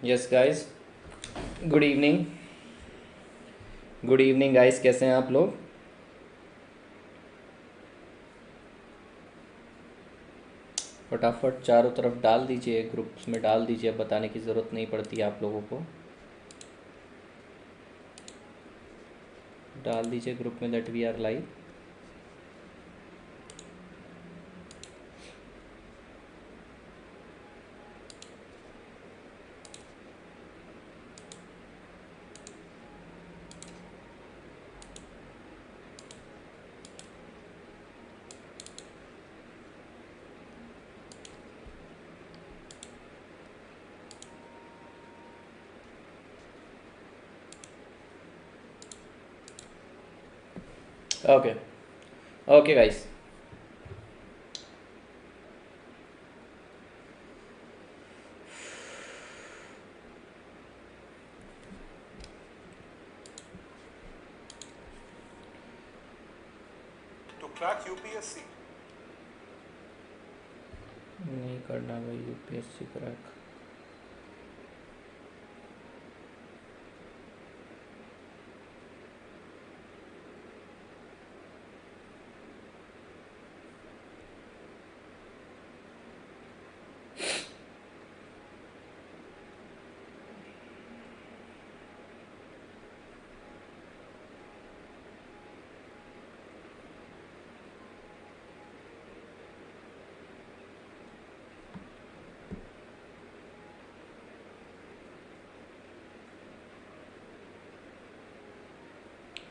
Yes guys, good evening. Good evening guys, कैसे हैं आप लोग? फटाफट चारों तरफ डाल दीजिए, ग्रुप्स में डाल दीजिए। अब बताने की ज़रूरत नहीं पड़ती आप लोगों को। डाल दीजिए ग्रुप में that we are live. Okay. Okay guys. To crack UPSC, नहीं करना भाई यूपीएससी क्रैक।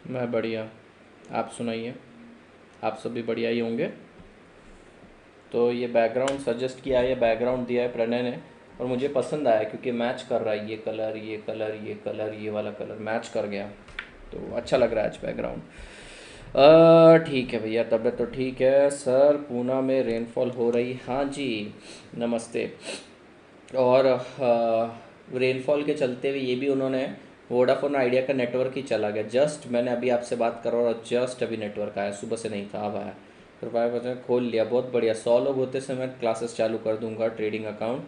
मैं बढ़िया। आप सुनाइए। आप सभी बढ़िया ही होंगे। तो ये बैकग्राउंड सजेस्ट किया है, ये बैकग्राउंड दिया है प्रणय ने, और मुझे पसंद आया क्योंकि मैच कर रहा है। ये कलर, ये कलर, ये कलर, ये वाला कलर मैच कर गया। तो अच्छा लग रहा है आज बैकग्राउंड। ठीक है भैया, तबीयत तो ठीक है सर। पूना में रेनफॉल हो रही? हाँ जी, नमस्ते। और रेनफॉल के चलते हुए ये भी उन्होंने, वोडाफोन आइडिया का नेटवर्क ही चला गया। जस्ट मैंने अभी आपसे बात करा और जस्ट अभी नेटवर्क आया, सुबह से नहीं था, अब आया। कृपया बच्चों खोल लिया, बहुत बढ़िया। 100 लोग होते से मैं क्लासेस चालू कर दूंगा, ट्रेडिंग अकाउंट।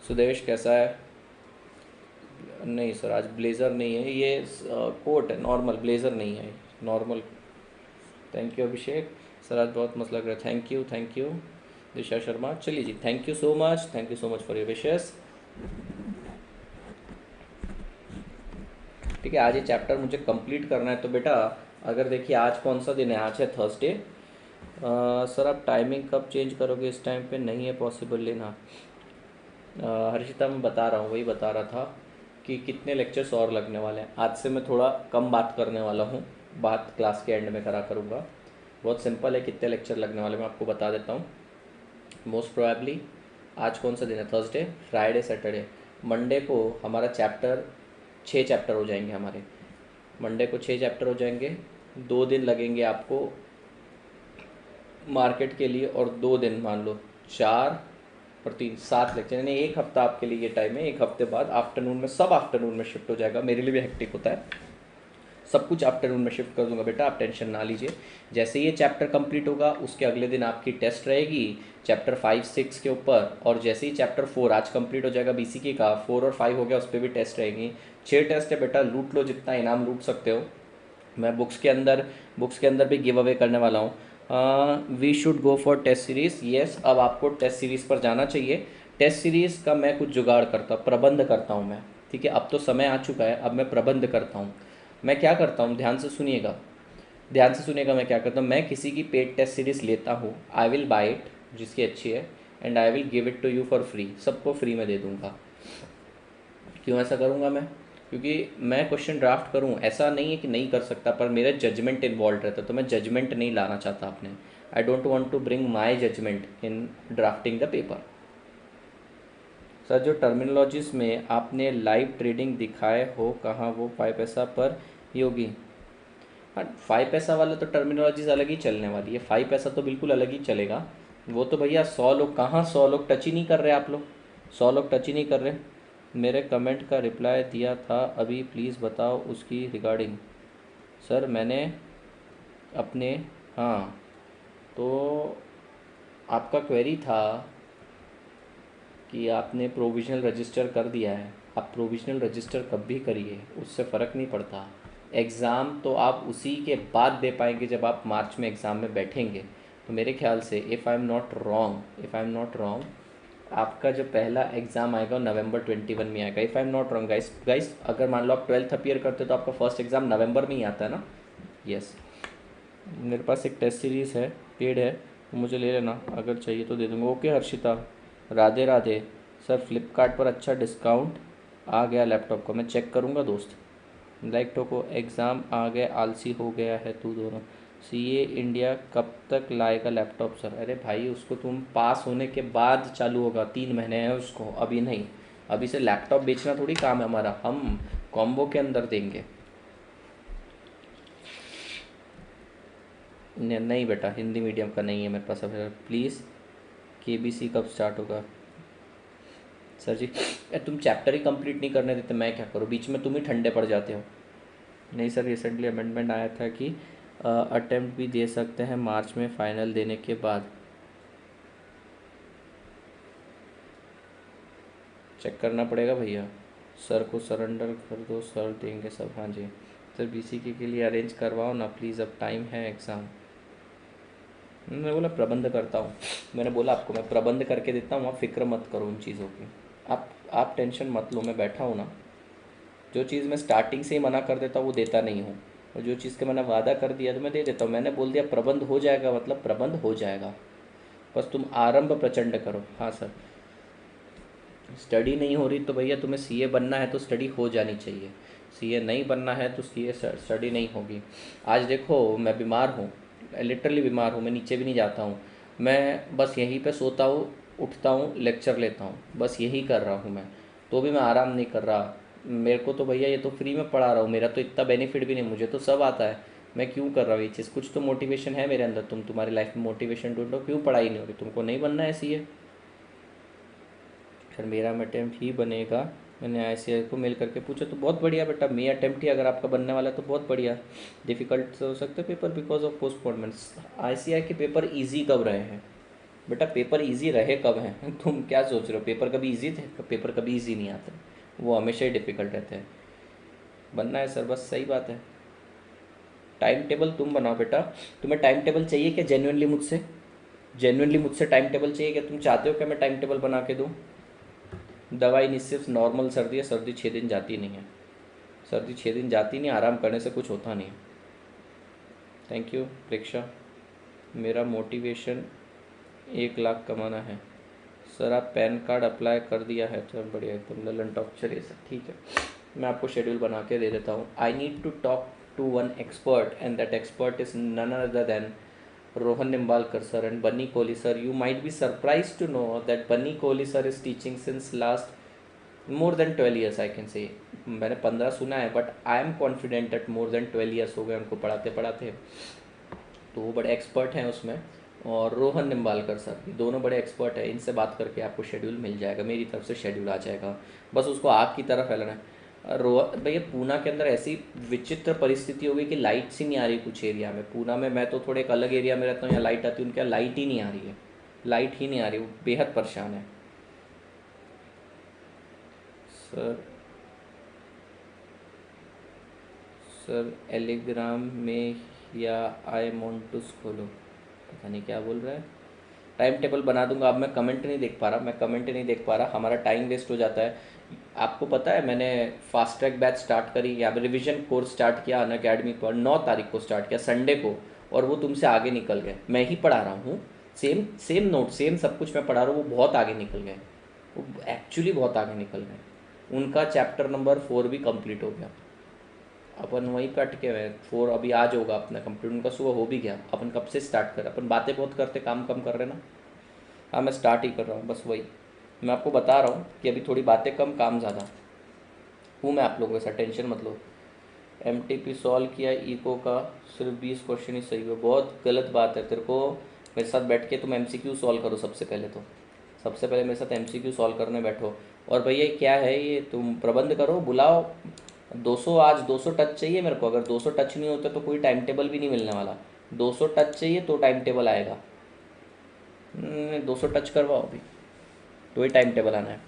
सुदेश कैसा है? नहीं सर, आज ब्लेज़र नहीं है, ये कोट है, नॉर्मल ब्लेज़र नहीं है, normal. Thank you Abhishek. Sir आज बहुत मस्त लग रहा है। Thank you, thank you. Disha Sharma, चलिए जी, thank you so much, thank you so much for your wishes. ठीक है, आज ये चैप्टर मुझे कंप्लीट करना है। तो बेटा, अगर देखिए आज कौन सा दिन है, आज है थर्सडे। सर आप टाइमिंग कब चेंज करोगे? इस टाइम पे नहीं है पॉसिबल लेना। हर्षिता, मैं बता रहा हूँ, वही बता रहा था कि कितने लेक्चर्स और लगने वाले हैं। आज से मैं थोड़ा कम बात करने वाला हूँ, बात क्लास के एंड में करा करूँगा। बहुत सिंपल है, कितने लेक्चर लगने वाले मैं आपको बता देता हूँ। मोस्ट प्रोबेबली आज कौन सा दिन है? थर्सडे, फ्राइडे, सैटरडे, मंडे को हमारा चैप्टर 6 चैप्टर हो जाएंगे हमारे। मंडे को 6 चैप्टर हो जाएंगे। 2 दिन लगेंगे आपको मार्केट के लिए, और 2 दिन मान लो 4 और 3 7 लेक्चर, यानी एक हफ्ता आपके लिए ये टाइम है। एक हफ्ते बाद आफ्टरनून में, सब आफ्टरनून में शिफ्ट हो जाएगा। मेरे लिए भी हेक्टिक होता है, सब कुछ आफ्टरनून में शिफ्ट कर दूंगा बेटा, आप टेंशन ना लीजिए। जैसे ये चैप्टर कंप्लीट होगा उसके अगले दिन आपकी टेस्ट रहेगी चैप्टर 5 6 के ऊपर। और जैसे ही चैप्टर 4 आज कंप्लीट हो जाएगा बीसीके का, 4 और 5 हो गया, उस पर भी टेस्ट रहेगी। 6 टेस्ट है बेटा, लूट लो, जितना इनाम लूट सकते हो। मैं बुक्स के अंदर भी गिव अवे करने वाला हूँ। We should go for test series. Yes, अब आपको टेस्ट सीरीज़ पर जाना चाहिए। टेस्ट सीरीज़ का मैं कुछ जुगाड़ करता, प्रबंध करता हूँ मैं। ठीक है, अब तो समय आ चुका है, अब मैं प्रबंध करता हूँ। मैं क्या करता हूँ, ध्यान से सुनिएगा, ध्यान से सुनिएगा। मैं क्या करता हूँ, मैं किसी की पेड टेस्ट सीरीज़ लेता हूँ, आई विल बाई इट, जिसकी अच्छी है, and I will give it to you for free. सबको फ्री में दे दूँगा। क्यों ऐसा करूँगा मैं? क्योंकि मैं क्वेश्चन ड्राफ्ट करूँ, ऐसा नहीं है कि नहीं कर सकता, पर मेरा जजमेंट इन्वॉल्व रहता है, तो मैं जजमेंट नहीं लाना चाहता अपने। I don't want to bring my judgement in drafting the paper. Sir जो टर्मिनोलॉजीज में आपने लाइव ट्रेडिंग दिखाए हो, कहाँ वो 5 पैसा पर योगी? हाँ, 5 पैसा वाला तो टर्मिनोलॉजीज अलग ही चलने वाली है। 5 पैसा तो बिल्कुल अलग ही चलेगा। वो तो भैया 100 लोग, कहाँ 100 लोग टच ही नहीं कर रहे आप लोग, 100 लोग टच ही नहीं कर रहे। मेरे कमेंट का रिप्लाई दिया था अभी, प्लीज़ बताओ उसकी रिगार्डिंग। सर मैंने अपने, हाँ, तो आपका क्वेरी था कि आपने प्रोविजनल रजिस्टर कर दिया है। आप प्रोविजनल रजिस्टर कब भी करिए, उससे फ़र्क नहीं पड़ता। एग्ज़ाम तो आप उसी के बाद दे पाएंगे जब आप मार्च में एग्ज़ाम में बैठेंगे। तो मेरे ख्याल से if I am not wrong, आपका जो पहला एग्ज़ाम आएगा वो नवंबर 21 में आएगा, if I am not wrong guys. अगर मान लो आप 12th अपीयर करते हो तो आपका फर्स्ट एग्ज़ाम नवंबर में ही आता है ना। यस, मेरे पास एक टेस्ट सीरीज़ है, पेड है, तो मुझे ले लेना, अगर चाहिए तो दे दूँगा। Okay Harshita, Radhe Radhe. Sir Flipkart पर अच्छा डिस्काउंट आ गया लैपटॉप का, मैं चेक करूँगा दोस्त। लाइक टोको, एग्ज़ाम आ गए, आलसी हो गया है तू दोनों। सीए इंडिया कब तक लाएगा लैपटॉप सर? अरे भाई उसको तुम पास होने के बाद चालू होगा, 3 महीने हैं उसको, अभी नहीं। अभी से लैपटॉप बेचना थोड़ी काम है हमारा, हम कॉम्बो के अंदर देंगे। नहीं बेटा, हिंदी मीडियम का नहीं है मेरे पास अवेलेबल। प्लीज़ केबीसी कब स्टार्ट होगा? सर जी तुम चैप्टर ही कंप्लीट नहीं करने देते, मैं क्या करूँ, बीच में तुम ही ठंडे पड़ जाते हो। नहीं सर, रिसेंटली अमेंडमेंट आया था कि अटेम्प्ट भी दे सकते हैं मार्च में फाइनल देने के बाद। चेक करना पड़ेगा भैया, सर को सरेंडर कर दो, सर देंगे सब। हाँ जी सर, बीसीके के लिए अरेंज करवाओ ना प्लीज़, अब टाइम है एग्ज़ाम। मैंने बोला प्रबंध करता हूँ, मैंने बोला आपको मैं प्रबंध करके देता हूँ, आप फिक्र मत करो उन चीज़ों की। आप टेंशन मत लो, मैं बैठा हूँ ना। जो चीज़ मैं स्टार्टिंग से ही मना कर देता हूँ वो देता नहीं हूँ, और जो चीज़ के मैंने वादा कर दिया तो मैं दे देता हूँ। मैंने बोल दिया प्रबंध हो जाएगा, मतलब प्रबंध हो जाएगा, बस तुम आरंभ प्रचंड करो। हाँ सर, स्टडी नहीं हो रही तो भैया तुम्हें सीए बनना है तो स्टडी हो जानी चाहिए, सीए नहीं बनना है तो सीए स्टडी नहीं होगी। आज देखो मैं बीमार हूँ, लिटरली बीमार हूँ, मैं नीचे भी नहीं जाता हूँ, मैं बस यहीं पे सोता हूँ, उठता हूँ, लेक्चर लेता हूँ, बस यही कर रहा हूँ मैं, तो भी मैं आराम नहीं कर रहा। मेरे को तो भैया ये तो फ्री में पढ़ा रहा हूँ, मेरा तो इतना बेनिफिट भी नहीं, मुझे तो सब आता है, मैं क्यों कर रहा हूँ ये चीज़? कुछ तो मोटिवेशन है मेरे अंदर, तुम तुम्हारी लाइफ में मोटिवेशन ढूंढो, क्यों पढ़ाई नहीं हो रही? तुमको नहीं बनना है सीए? सर मेरा अटेम्प्ट ही बनेगा, मैंने आईसीआई को मेल करके पूछा, तो बहुत बढ़िया बेटा, मेरा अटेम्प्ट ही अगर आपका बनने वाला है तो बहुत बढ़िया। डिफ़िकल्ट हो सकते पेपर बिकॉज ऑफ पोस्टपोनमेंट्स। आईसीआई के पेपर इजी कब रहे हैं बेटा? पेपर इजी रहे कब हैं? तुम क्या सोच रहे हो, पेपर कभी इजी थे? पेपर कभी इजी नहीं आते, वो हमेशा ही डिफ़िकल्ट रहते हैं। बनना है सर, बस सही बात है। टाइम टेबल तुम बनाओ बेटा, तुम्हें टाइम टेबल चाहिए क्या जेन्युइनली मुझसे? जेन्युइनली मुझसे टाइम टेबल चाहिए क्या? तुम चाहते हो कि मैं टाइम टेबल बना के दूँ? दवाई नहीं, सिर्फ नॉर्मल सर्दी है, सर्दी 6 दिन जाती नहीं है, सर्दी 6 दिन जाती नहीं, आराम करने से कुछ होता नहीं। थैंक यू प्रेक्षा। मेरा मोटिवेशन 1 लाख कमाना है। सर आप पैन कार्ड अप्लाई कर दिया है? चल बढ़िया, एकदम ललन टॉप। चलिए सर ठीक है, मैं आपको शेड्यूल बना के दे देता हूँ। I need to talk to one expert and that expert is none other than Rohan Nimbalkar sir and Bunny Kohli sir. You might be surprised to know that Bunny Kohli sir is teaching since last more than 12 years I can say. मैंने 15 सुना है, but I am confident that more than 12 years हो गए उनको पढ़ाते पढ़ाते, तो वो बड़े एक्सपर्ट हैं उसमें। और रोहन निम्बालकर सर, ये दोनों बड़े एक्सपर्ट हैं, इनसे बात करके आपको शेड्यूल मिल जाएगा, मेरी तरफ से शेड्यूल आ जाएगा, बस उसको आग की तरह फैलाना है। भैया पूना के अंदर ऐसी विचित्र परिस्थिति हो गई कि लाइट सी नहीं आ रही कुछ एरिया में। पूना में मैं तो थोड़े एक अलग एरिया में रहता हूँ, यहाँ लाइट आती है, उनके यहाँ लाइट ही नहीं आ रही है, लाइट ही नहीं आ रही, वो बेहद परेशान है। सर सर एलिग्राम में या आई मोंटूस खोलो, पता नहीं क्या बोल रहा है। टाइम टेबल बना दूंगा। अब मैं कमेंट नहीं देख पा रहा, मैं कमेंट नहीं देख पा रहा, हमारा टाइम वेस्ट हो जाता है। आपको पता है मैंने फास्ट ट्रैक बैच स्टार्ट करी, यहाँ पे रिविजन कोर्स स्टार्ट किया अन अकेडमी पर, 9 तारीख को स्टार्ट किया संडे को, और वो तुमसे आगे निकल गए। मैं ही पढ़ा रहा हूँ, सेम सेम नोट सेम सब कुछ मैं पढ़ा रहा हूँ, वो बहुत आगे निकल गए, वो एक्चुअली बहुत आगे निकल गए। उनका चैप्टर नंबर 4 भी कंप्लीट हो गया, अपन वहीं पे अटके हुए हैं। 4 अभी आज होगा अपना कंप्लीट, उनका सुबह हो भी गया। अपन कब से स्टार्ट कर, अपन बातें बहुत करते, काम कम कर रहे ना। हाँ मैं स्टार्ट ही कर रहा हूँ, बस वही मैं आपको बता रहा हूँ कि अभी थोड़ी बातें कम, काम ज़्यादा हूँ मैं आप लोगों के साथ, टेंशन मत लो। एमटीपी सॉल्व किया इको का, सिर्फ 20 क्वेश्चन ही सही हुआ, बहुत गलत बात है। तेरे को मेरे साथ बैठ के तुम एमसीक्यू सॉल्व करो सबसे पहले, तो सबसे पहले मेरे साथ एमसीक्यू सॉल्व करने बैठो। और भैया क्या है ये, तुम प्रबंध करो, बुलाओ 200, आज 200 टच चाहिए मेरे को। अगर 200 टच नहीं होते तो कोई टाइम टेबल भी नहीं मिलने वाला, 200 टच चाहिए तो टाइम टेबल आएगा। 200 टच करवाओ अभी, तो ही टाइम टेबल आना है।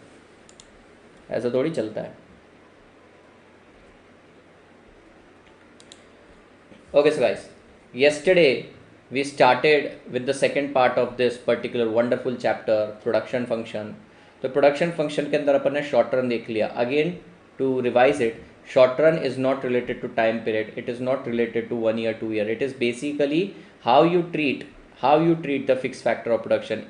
ऐसा थोड़ी चलता है। Okay, so guys, yesterday we started with the second part of this particular wonderful chapter, production function. तो प्रोडक्शन फंक्शन के अंदर अपन ने शॉर्ट रन देख लिया. Again to revise it, short run is not related to time period, it is not related to 1 year 2 year, it is basically how you treat the fixed factor of production.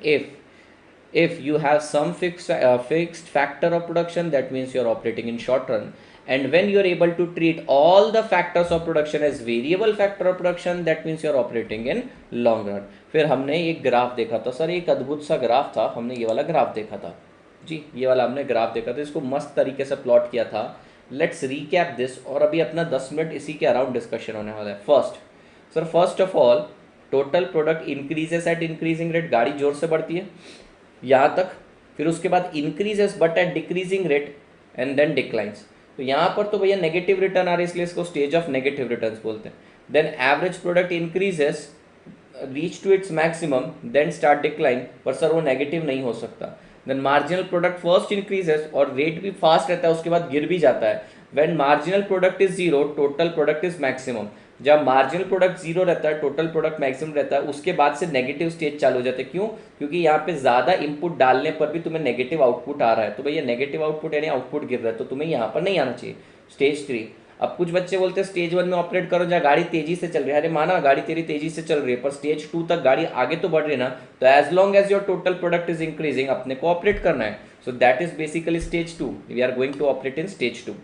If you have some fixed factor of production, that means you are operating in short run. And when you are able to treat all the factors of production as variable factor of production, that means you are operating in long run. फिर हमने एक graph देखा था sir, एक अद्भुत सा graph था, हमने ये वाला ग्राफ देखा था जी, ये वाला हमने ग्राफ देखा था, इसको मस्त तरीके से प्लॉट किया था. लेट्स रिकैप दिस, और अभी अपना 10 मिनट इसी के अराउंड डिस्कशन होने वाला है. First of all, total product increases at increasing rate, गाड़ी जोर से बढ़ती है यहाँ तक, फिर उसके बाद increases but at decreasing rate and then declines. तो यहाँ पर तो भैया नेगेटिव रिटर्न आ रही है, इसलिए इसको स्टेज ऑफ नेगेटिव रिटर्न्स बोलते हैं. Then average product increases reach to its maximum then start decline, पर सर वो नेगेटिव नहीं हो सकता. Then marginal product first increases और रेट भी फास्ट रहता है, उसके बाद गिर भी जाता है. When marginal product is zero, total product is maximum. जब मार्जिनल प्रोडक्ट जीरो रहता है, टोटल प्रोडक्ट मैक्सिमम रहता है, उसके बाद से नेगेटिव स्टेज चालू हो जाते हैं. क्यों? क्योंकि यहाँ पे ज़्यादा इनपुट डालने पर भी तुम्हें नेगेटिव आउटपुट आ रहा है. तो भैया नेगेटिव आउटपुट यानी आउटपुट गिर रहा है, तो तुम्हें यहाँ पर नहीं आना चाहिए. स्टेज 3. अब कुछ बच्चे बोलते हैं स्टेज 1 में ऑपरेट करो जहाँ गाड़ी तेजी से चल रही है. अरे माना गाड़ी तेरी तेजी से चल रही है, पर स्टेज 2 तक गाड़ी आगे तो बढ़ रही है ना, तो as long as your total product is increasing, अपने को ऑपरेट करना है. So that is basically stage 2. We are going to operate in stage 2.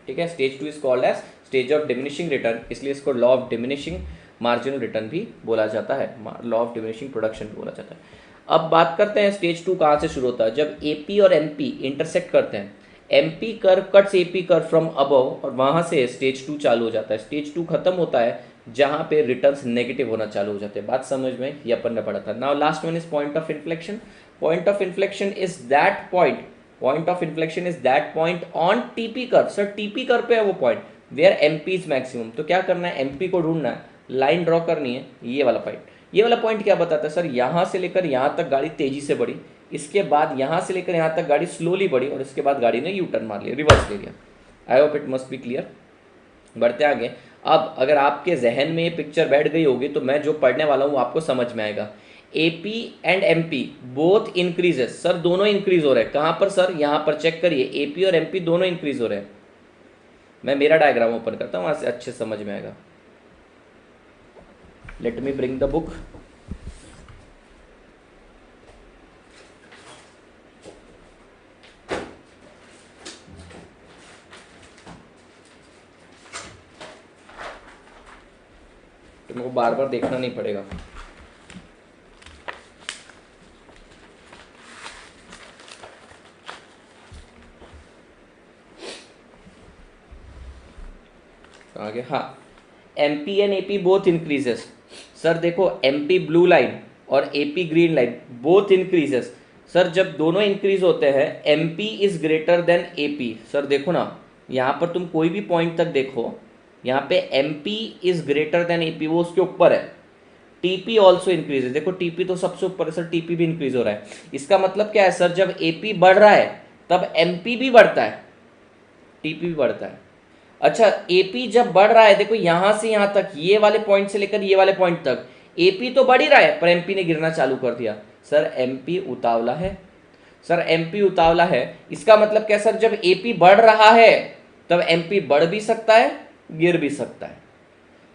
ठीक है, stage 2 is called as stage of diminishing return, इसलिए इसको law of diminishing marginal return भी बोला जाता है, लॉ ऑफ डिमिनिशिंग प्रोडक्शन भी बोला जाता है. अब बात करते हैं स्टेज 2 कहाँ से शुरू होता है. जब एपी और एमपी इंटरसेक्ट करते हैं, MP curve cuts AP curve from above, और वहाँ से स्टेज 2 चालू हो जाता है. स्टेज 2 खत्म होता है जहाँ पे रिटर्न्स नेगेटिव होना चालू हो जाते हैं. बात समझ में, ये अपन ने पढ़ा था. Now last one is point of inflection. Point of inflection is that point on TP curve. Sir TP curve पे है वो point where MP is maximum. तो क्या करना है, एमपी को ढूंढना है, लाइन ड्रॉ करनी है. ये वाला पॉइंट क्या बताता है सर, यहाँ से लेकर यहाँ तक गाड़ी तेजी से बढ़ी, इसके बाद यहाँ से लेकर यहाँ तक गाड़ी स्लोली बढ़ी, और इसके बाद गाड़ी ने यू टर्न मार लिया, रिवर्स ले लिया. आई hope it must be clear. बढ़ते आगे. अब अगर आपके जहन में ये पिक्चर बैठ गई होगी तो मैं जो पढ़ने वाला हूँ आपको समझ में आएगा. AP and MP both increases. Sir दोनों इंक्रीज हो रहे हैं. कहाँ पर सर? यहाँ पर चेक करिए, AP और MP दोनों इंक्रीज हो रहे हैं. मैं मेरा डायग्राम ओपन करता हूँ, वहाँ से अच्छे समझ में आएगा. Let me bring the book. तुमको बार बार देखना नहीं पड़ेगा. आगे हाँ, MP and AP both increases. Sir देखो, MP ब्लू लाइन और AP green line both increases. Sir जब दोनों इंक्रीज होते हैं, MP is greater then AP. Sir देखो ना, यहाँ पर तुम कोई भी पॉइंट तक देखो, यहाँ पे MP is greater then AP, वो उसके ऊपर है. TP also increases. देखो TP तो सबसे ऊपर है सर, TP भी इंक्रीज हो रहा है. इसका मतलब क्या है सर, जब AP बढ़ रहा है तब MP भी बढ़ता है, TP भी बढ़ता है. अच्छा, AP जब बढ़ रहा है, देखो यहां से यहां तक, ये वाले पॉइंट से लेकर ये वाले पॉइंट तक AP तो बढ़ ही रहा है, पर MP ने गिरना चालू कर दिया. सर MP उतावला है. सर MP उतावला है, इसका मतलब क्या सर, जब AP बढ़ रहा है तब MP बढ़ भी सकता है, गिर भी सकता है.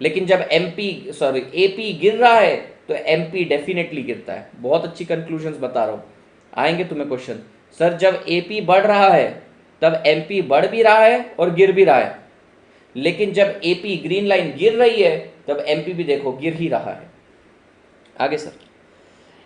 लेकिन जब AP गिर रहा है तो MP डेफिनेटली गिरता है. बहुत अच्छी कंक्लूजन्स बता रहा हूं, आएंगे तुम्हें क्वेश्चन. सर जब AP बढ़ रहा है तब MP बढ़ भी रहा है और गिर भी रहा है, लेकिन जब AP ग्रीन लाइन गिर रही है तब MP भी देखो गिर ही रहा है. आगे सर,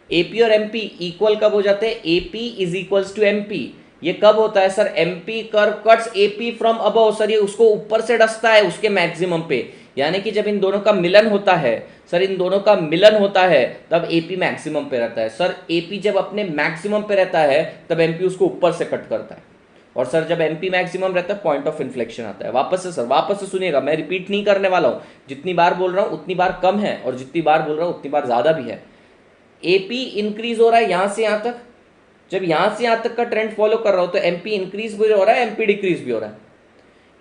AP और MP इक्वल कब हो जाते हैं? AP is equals to MP. ये कब होता है sir? MP curve cuts AP from above. Sir ये उसको ऊपर से डसता है उसके मैक्सिमम पे, यानी कि जब इन दोनों का मिलन होता है, सर इन दोनों का मिलन होता है तब AP मैक्सिमम पे रहता है. सर AP जब अपने मैक्सिमम पे रहता है तब MP उसको ऊपर से कट करता है. और सर जब MP मैक्सिमम रहता है, पॉइंट ऑफ इन्फ्लेक्शन आता है. वापस से सुनिएगा, मैं रिपीट नहीं करने वाला हूँ. जितनी बार बोल रहा हूँ उतनी बार कम है, और जितनी बार बोल रहा हूँ उतनी बार ज़्यादा भी है. AP इंक्रीज हो रहा है यहाँ से यहाँ तक, जब यहां से यहां तक का ट्रेंड फॉलो कर रहा हो तो एमपी इंक्रीज भी हो रहा है, एमपी डिक्रीज भी हो रहा है,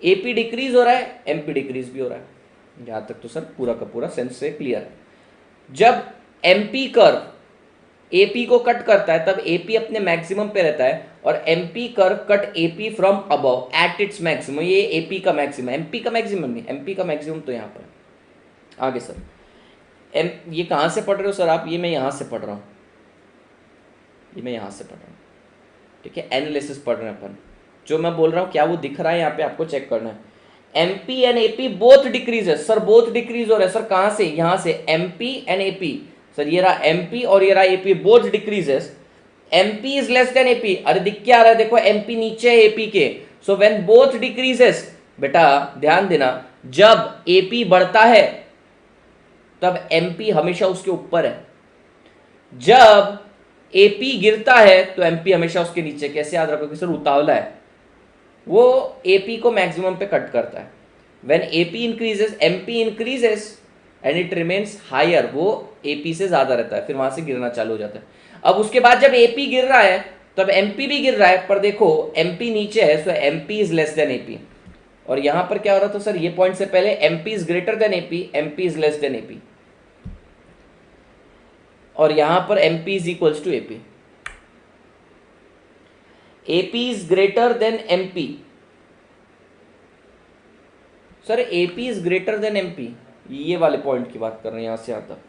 एपी डिक्रीज हो रहा है, एमपी डिक्रीज भी हो रहा है। यहां तक तो सर पूरा का पूरा सेंस से क्लियर है। जब एमपी कर्व एपी को कट करता है तब एपी अपने मैक्सिमम पे रहता है और MP curve cut AP from above at its maximum. ये एपी का मैक्सिमम, एमपी का मैक्सिमम नहीं, एमपी का मैक्सिमम तो यहाँ पर। आगे सर ये कहाँ से पढ़ रहे हो सर आप? ये मैं यहाँ से पढ़ रहा हूँ, ये मैं यहाँ से पढ़ रहा हूँ, ठीक है। एनालिसिस पढ़ रहे हैं अपन। जो मैं बोल रहा हूँ क्या वो दिख रहा है यहाँ पे? आपको चेक करना है। MP and AP both decrease है सर, बोथ डिक्रीज हो रहा है सर। कहाँ से? यहाँ से एमपी एंड एपी सर, ये रहा एमपी और ये रहा AP, both decreases. MP is less than AP. अरे दिख क्या रहा है? देखो एमपी नीचे है एपी के। सो व्हेन बोथ डिक्रीजेस, बेटा ध्यान देना, जब एपी बढ़ता है तब एमपी हमेशा उसके ऊपर है, जब एपी गिरता है तो एमपी हमेशा उसके नीचे। कैसे याद रखोगे सर? उतावला है वो, एपी को मैक्सिमम पे कट करता है। When AP increases MP increases and it remains higher, वो एपी से ज्यादा रहता है, फिर वहां से गिरना चालू हो जाता है। अब उसके बाद जब एपी गिर रहा है तब एमपी भी गिर रहा है, पर देखो एमपी नीचे है, so MP is less than AP. और यहां पर क्या हो रहा था सर? ये पॉइंट से पहले MP is greater than AP, MP is less than AP, और यहां पर MP is equals to AP. AP is greater than MP sir, AP is greater than MP, ये वाले पॉइंट की बात कर रहे हैं। यहां से यहां तक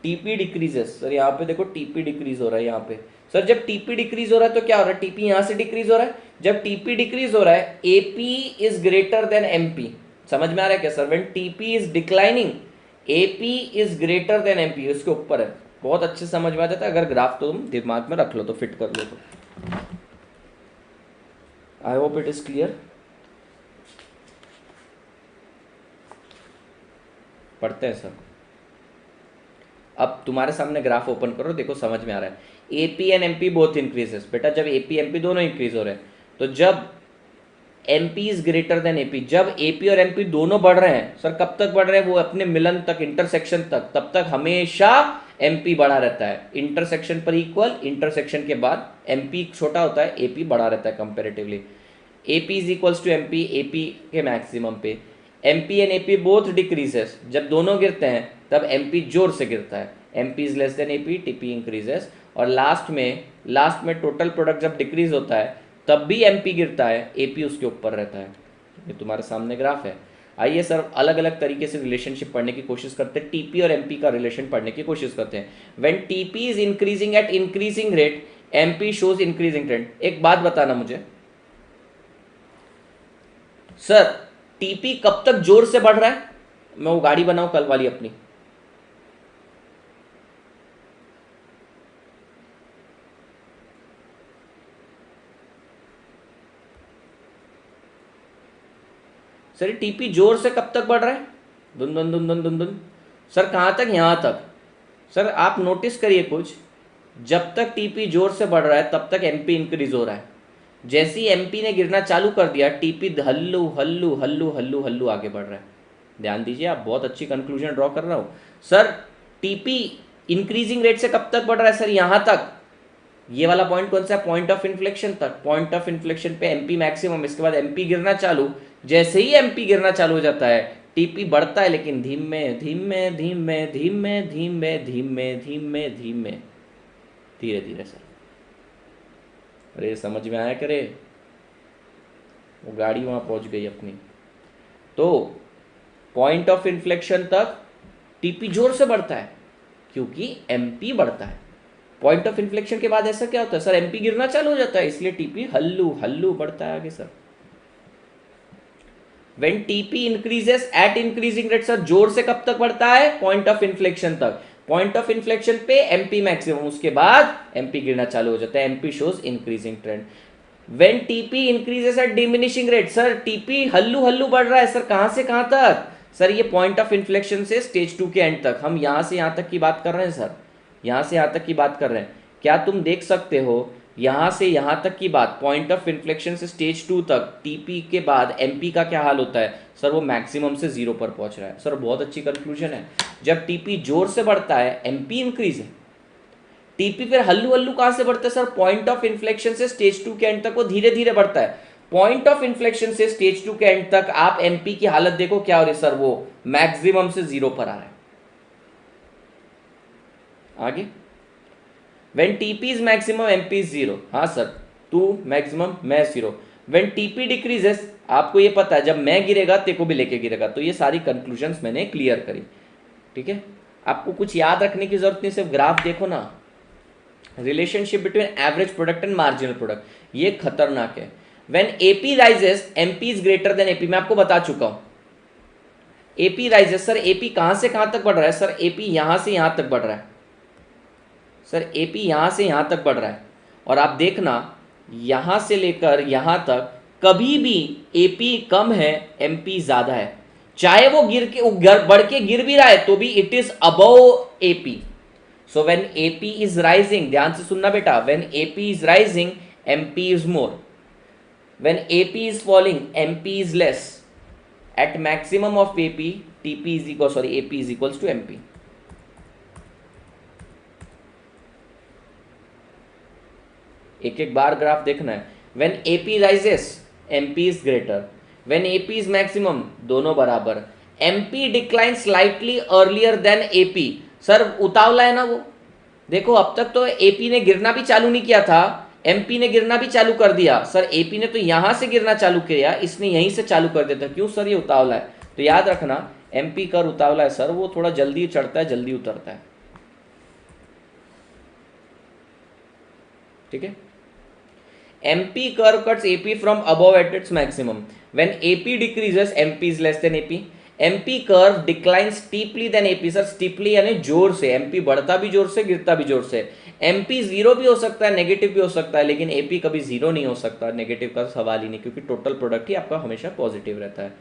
टीपी डिक्रीजेस सर, यहाँ पे देखो टीपी डिक्रीज हो रहा है यहाँ पे सर। जब टीपी डिक्रीज हो रहा है तो क्या हो रहा है? टीपी यहाँ से डिक्रीज हो रहा है। जब टीपी डिक्रीज हो रहा है AP is greater than MP. समझ में आ रहा है क्या sir? When TP is declining AP is greater than MP, उसके ऊपर है। बहुत अच्छे समझ में आ जाता है अगर ग्राफ तो तुम दिमाग में रख लो तो, फिट कर लो तो। आई होप इट इज क्लियर। पढ़ते हैं सर। अब तुम्हारे सामने ग्राफ ओपन करो, देखो समझ में आ रहा है। AP and MP both increases. बेटा जब एपी एमपी दोनों इंक्रीज हो रहे हैं, तो जब MP is greater than AP, जब एपी और एमपी दोनों बढ़ रहे हैं सर, कब तक बढ़ रहे हैं? वो अपने मिलन तक, इंटरसेक्शन तक, तब तक हमेशा एमपी बड़ा रहता है। इंटरसेक्शन पर इक्वल, इंटरसेक्शन के बाद एमपी छोटा होता है, एपी बड़ा रहता है comparatively. AP is equals to MP, AP के मैक्सिमम पे। MP and AP both decreases, जब दोनों गिरते हैं तब एमपी जोर से गिरता है। MP is less than AP, TP increases. और लास्ट में टोटल प्रोडक्ट जब डिक्रीज होता है तब भी एमपी गिरता है, एपी उसके ऊपर रहता है। ये तुम्हारे सामने ग्राफ है। आइए सर अलग अलग तरीके से रिलेशनशिप पढ़ने की कोशिश करते हैं, टीपी और एमपी का रिलेशन पढ़ने की कोशिश करते हैं। When TP is increasing at increasing rate MP shows increasing trend. एक बात बताना मुझे सर, टीपी कब तक जोर से बढ़ रहा है? मैं वो गाड़ी बनाऊं कल वाली अपनी, सर टीपी जोर से कब तक बढ़ रहा है? दुन दुन दुन दुन दुन दुन सर, कहां तक? यहां तक। सर आप नोटिस करिए कुछ, जब तक टीपी जोर से बढ़ रहा है तब तक एमपी इंक्रीज हो रहा है। जैसे ही एमपी ने गिरना चालू कर दिया, टीपी हल्लू हल्लू हल्लू हल्लू हल्लू आगे बढ़ रहा है। ध्यान दीजिए, आप बहुत अच्छी कंक्लूजन ड्रॉ कर रहा हूं सर। टीपी इंक्रीजिंग रेट से कब तक बढ़ रहा है सर? यहां तक। ये वाला पॉइंट कौन सा है? पॉइंट ऑफ इन्फ्लेक्शन तक। पॉइंट ऑफ इन्फ्लेक्शन पे एमपी मैक्सिमम, इसके बाद एमपी गिरना चालू। जैसे ही एमपी गिरना चालू हो जाता है टीपी बढ़ता है, लेकिन धीमे धीमे धीमे धीमे धीमे धीमे धीमे धीमे धीरे धीरे सर। अरे समझ में आया करे? वो गाड़ी वहां पहुंच गई अपनी। तो पॉइंट ऑफ इन्फ्लेक्शन तक टीपी जोर से बढ़ता है क्योंकि एमपी बढ़ता है। पॉइंट ऑफ इन्फ्लेक्शन के बाद ऐसा क्या होता है सर? एमपी गिरना चालू हो जाता है, इसलिए टीपी हल्लू हल्लू बढ़ता है आगे sir. When TP increases at increasing rate sir, जोर से कब तक बढ़ता है? पॉइंट ऑफ इन्फ्लेक्शन तक। पॉइंट ऑफ इन्फ्लेक्शन पे एमपी मैक्सिमम, उसके बाद एमपी गिरना चालू हो जाता है। MP shows increasing trend. When TP increases at diminishing rate sir, TP हल्लू हल्लू बढ़ रहा है सर। कहां से कहां तक सर? ये पॉइंट ऑफ इन्फ्लेक्शन से स्टेज 2 के एंड तक। हम यहां से यहां तक की बात कर रहे हैं सर, यहां से यहां तक की बात कर रहे हैं। क्या तुम देख सकते हो यहां से यहां तक की बात, पॉइंट ऑफ इन्फ्लेक्शन से स्टेज 2 तक टीपी के बाद एमपी का क्या हाल होता है सर? वो मैक्सिमम से 0 पर पहुंच रहा है सर। बहुत अच्छी कंक्लूजन है। जब टीपी जोर से बढ़ता है एमपी इंक्रीज है, टीपी फिर हल्लू हल्लू कहां से बढ़ता है सर, पॉइंट ऑफ इन्फ्लेक्शन से स्टेज 2 के एंड तक वो धीरे धीरे बढ़ता है। पॉइंट ऑफ इन्फ्लेक्शन से स्टेज 2 के एंड तक आप एमपी की हालत देखो क्या हो रही है सर, वो मैक्सिमम से 0 पर आ रहा है। आगे when TP is maximum MP is 0, हाँ सर, तू मैक्सिमम मैं 0। when TP डिक्रीजेस, आपको ये पता है जब मैं गिरेगा तेरे को भी लेके गिरेगा। तो ये सारी कंक्लूजन्स मैंने क्लियर करी, ठीक है। आपको कुछ याद रखने की जरूरत नहीं, सिर्फ ग्राफ देखो ना। Relationship between average product and marginal product, ये खतरनाक है। when AP rises MP is greater then AP, मैं आपको बता चुका हूं। AP राइजेस, सर AP कहां से कहां तक बढ़ रहा है सर, AP यहां से यहां तक बढ़ रहा है सर, AP यहां से यहां तक बढ़ रहा है। और आप देखना यहां से लेकर यहां तक कभी भी AP कम है MP ज्यादा है, चाहे वो गिर के बढ़ के गिर भी रहा है तो भी it is above AP। So when AP is rising, ध्यान से सुनना बेटा, when AP is rising MP is more, when AP is falling MP is less. At maximum of AP TP is equal sorry AP is equals to MP। एक एक बार graph देखना है। When AP rises MP is greater, when AP is maximum, दोनों बराबर। MP decline slightly earlier than AP, sir उतावला है ना वो। देखो अब तक तो AP ने गिरना भी चालू नहीं किया था, MP ने गिरना भी चालू कर दिया। सर AP ने तो यहां से गिरना चालू किया, इसने यहीं से चालू कर दिया था। क्यों सर, ये उतावला है। तो याद रखना MP कर उतावला है सर, वो थोड़ा जल्दी चढ़ता है जल्दी उतरता है, ठीक है। MP curve cuts AP from above at its maximum. When AP decreases, MP is less than AP. MP curve declines steeply than AP. Sir steeply यानी जोर से, MP बढ़ता भी जोर से गिरता भी जोर से। MP 0 भी हो सकता है, नेगेटिव भी हो सकता है, लेकिन AP कभी 0 नहीं हो सकता, नेगेटिव का सवाल ही नहीं, क्योंकि टोटल प्रोडक्ट ही आपका हमेशा पॉजिटिव रहता है।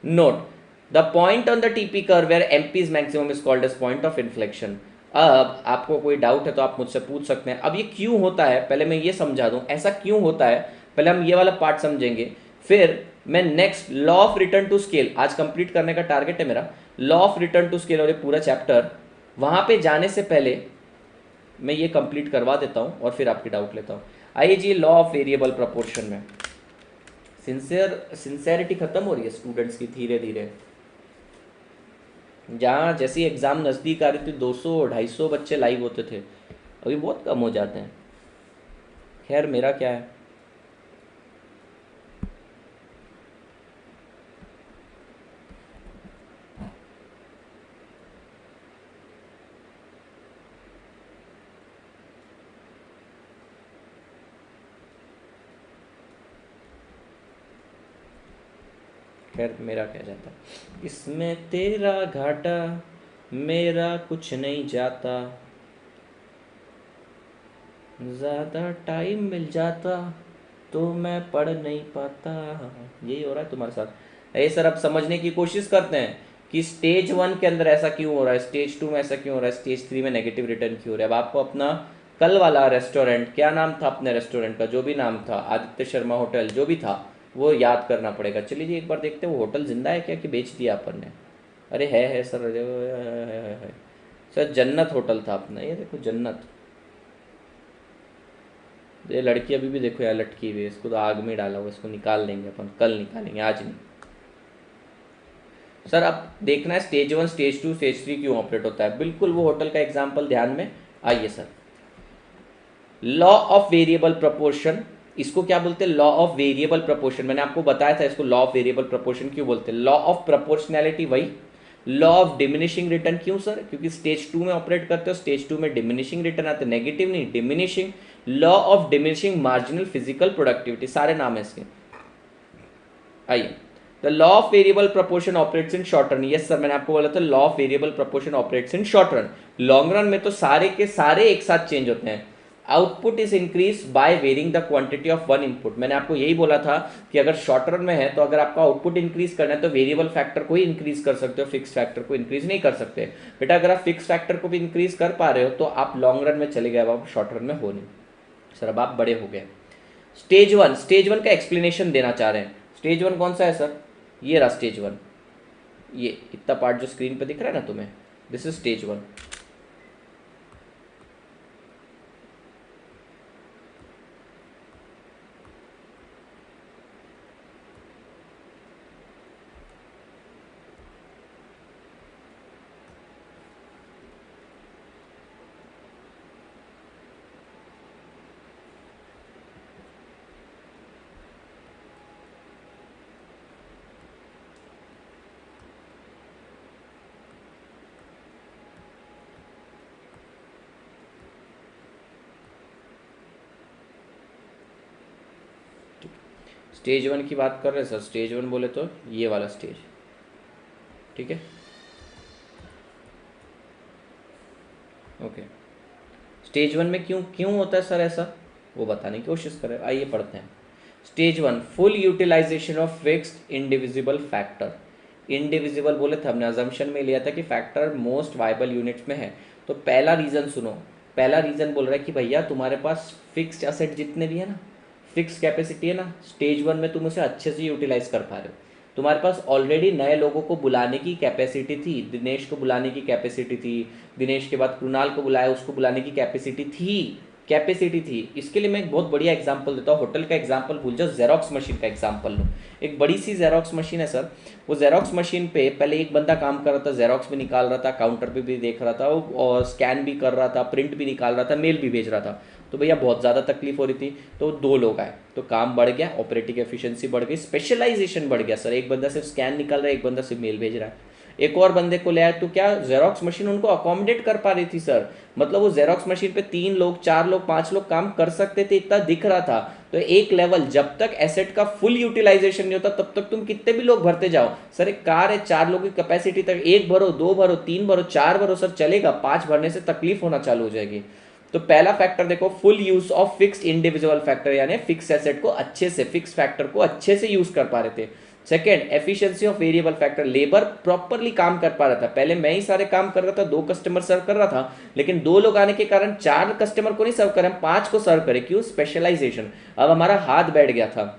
Note the point on the TP curve where MP is maximum is called as point of inflection. अब आपको कोई डाउट है तो आप मुझसे पूछ सकते हैं। अब ये क्यों होता है पहले मैं ये समझा दूं, ऐसा क्यों होता है पहले हम ये वाला पार्ट समझेंगे, फिर मैं next law of return to scale, आज कंप्लीट करने का टारगेट है मेरा, law of return to scale और ये पूरा चैप्टर। वहां पे जाने से पहले मैं ये कंप्लीट करवा देता हूं और फिर आपकी डाउट लेता हूं। आइए जी, लॉ ऑफ वेरिएबल प्रपोर्शन में सिंसेरिटी खत्म हो रही है स्टूडेंट्स की धीरे धीरे। जहाँ जैसे एग्ज़ाम नज़दीक आ रही थी 200-250 बच्चे लाइव होते थे, अभी बहुत कम हो जाते हैं। खैर मेरा क्या है, खैर मेरा क्या जाता है इसमें, तेरा घाटा मेरा कुछ नहीं जाता, ज़्यादा टाइम मिल जाता तो मैं पढ़ नहीं पाता। यही हो रहा है तुम्हारे साथ। ये सर अब समझने की कोशिश करते हैं कि स्टेज 1 के अंदर ऐसा क्यों हो रहा है, स्टेज 2 में ऐसा क्यों हो रहा है, स्टेज 3 में नेगेटिव रिटर्न क्यों हो रहा है। अब आपको अपना कल वाला रेस्टोरेंट, क्या नाम था अपने रेस्टोरेंट का, जो भी नाम था, आदित्य शर्मा होटल जो भी था, वो याद करना पड़ेगा। चलिए जी एक बार देखते हैं वो होटल जिंदा है क्या कि बेच दिया अपन ने। अरे है सर, है। सर जन्नत होटल था अपना, ये देखो जन्नत। ये लड़की अभी भी देखो यार लटकी हुई है, इसको तो आग में डाला हुआ, इसको निकाल देंगे अपन, कल निकालेंगे आज नहीं। सर अब देखना है स्टेज 1 स्टेज 2 स्टेज 3 क्यों ऑपरेट होता है, बिल्कुल वो होटल का एग्जाम्पल ध्यान में। आइए sir, law of variable proportion, इसको क्या बोलते हैं, लॉ ऑफ वेरिएबल प्रपोर्शन। मैंने आपको बताया था इसको लॉ ऑफ वेरिएबल प्रपोर्शन क्यों बोलते हैं। लॉ ऑफ प्रपोर्शनैलिटी वही, लॉ ऑफ डिमिनिशिंग रिटर्न क्यों सर, क्योंकि स्टेज 2 में ऑपरेट करते हो, स्टेज 2 में डिमिनिशिंग रिटर्न आते, नेगेटिव नहीं diminishing. Law of diminishing marginal physical productivity, सारे नाम है इसके। आइए, the law of variable proportion operates in short run. Yes sir, मैंने आपको बोला था law of variable proportion operates in short run. Long run में तो सारे के सारे एक साथ चेंज होते हैं। Output is increase by varying the quantity of one input. मैंने आपको यही बोला था कि अगर शॉर्ट रन में है तो अगर आपका आउटपुट इंक्रीज करना है तो वेरिएबल फैक्टर को ही इंक्रीज कर सकते हो, फिक्स फैक्टर को इंक्रीज नहीं कर सकते। बेटा अगर आप फिक्स फैक्टर को भी इंक्रीज कर पा रहे हो तो आप लॉन्ग रन में चले गए, अब आप शॉर्ट रन में हो नहीं। सर अब आप बड़े हो गए। स्टेज 1 का एक्सप्लेनेशन देना चाह रहे हैं। स्टेज 1 कौन सा है सर, ये रहा स्टेज 1, ये इतना पार्ट जो स्क्रीन पे दिख रहा है ना तुम्हें, दिस इज स्टेज 1। स्टेज 1 की बात कर रहे हैं सर, स्टेज 1 बोले तो ये वाला स्टेज, ठीक है, ओके। स्टेज 1 में क्यों क्यों होता है सर ऐसा, वो बताने की कोशिश करें, आइए पढ़ते हैं। Stage 1 full utilisation of fixed indivisible factor. Indivisible बोले थे, हमने अजम्पशन में लिया था कि फैक्टर मोस्ट वाइबल यूनिट्स में है। तो पहला रीज़न सुनो, पहला रीज़न बोल रहा है कि भैया तुम्हारे पास फिक्स्ड एसेट जितने भी है ना, फिक्स कैपेसिटी है ना, स्टेज 1 में तुम उसे अच्छे से यूटिलाइज कर पा रहे हो। तुम्हारे पास ऑलरेडी नए लोगों को बुलाने की कैपेसिटी थी, दिनेश को बुलाने की कैपेसिटी थी, दिनेश के बाद कृणाल को बुलाया, उसको बुलाने की कैपेसिटी थी। इसके लिए मैं एक बहुत बढ़िया एग्जांपल देता हूँ, होटल का एग्जांपल भूल जाओ, जेरोक्स मशीन का एग्जांपल लो। एक बड़ी सी जेरोक्स मशीन है सर, वो जेरोक्स मशीन पे पहले एक बंदा काम कर रहा था, जेरोक्स भी निकाल रहा था, काउंटर पे भी देख रहा था, और स्कैन भी कर रहा था, प्रिंट भी निकाल रहा था, मेल भी भेज रहा था। तो भैया बहुत ज़्यादा तकलीफ हो रही थी, तो 2 लोग आए, तो काम बढ़ गया, ऑपरेटिंग एफिशिएंसी बढ़ गई, स्पेशलाइजेशन बढ़ गया सर। एक बंदा सिर्फ स्कैन निकाल रहा है, एक बंदा सिर्फ मेल भेज रहा है। एक और बंदे को ले आए, तो क्या जेरोक्स मशीन उनको अकोमोडेट कर पा रही थी सर, मतलब वो जेरोक्स मशीन पे 3 लोग 4 लोग 5 लोग काम कर सकते थे, इतना दिख रहा था। तो एक लेवल, जब तक एसेट का फुल यूटिलाइजेशन नहीं होता तब तक तुम कितने भी लोग भरते जाओ। सर एक कार है 4 लोगों की कैपेसिटी तक, 1 भरो 2 भरो 3 भरो 4 भरो सर चलेगा, 5 भरने से तकलीफ होना चालू हो जाएगी। तो पहला फैक्टर देखो, full use of fixed individual factor, यानी फिक्स एसेट को अच्छे से, फिक्स फैक्टर को अच्छे से यूज कर पा रहे थे। Second, efficiency of variable factor, labour properly काम कर पा रहा था। पहले मैं ही सारे काम कर रहा था, 2 कस्टमर सर्व कर रहा था, लेकिन 2 लोग आने के कारण 4 कस्टमर को नहीं सर्व करें, 5 को सर्व करें। क्यों? स्पेशलाइजेशन। अब हमारा हाथ बैठ गया था।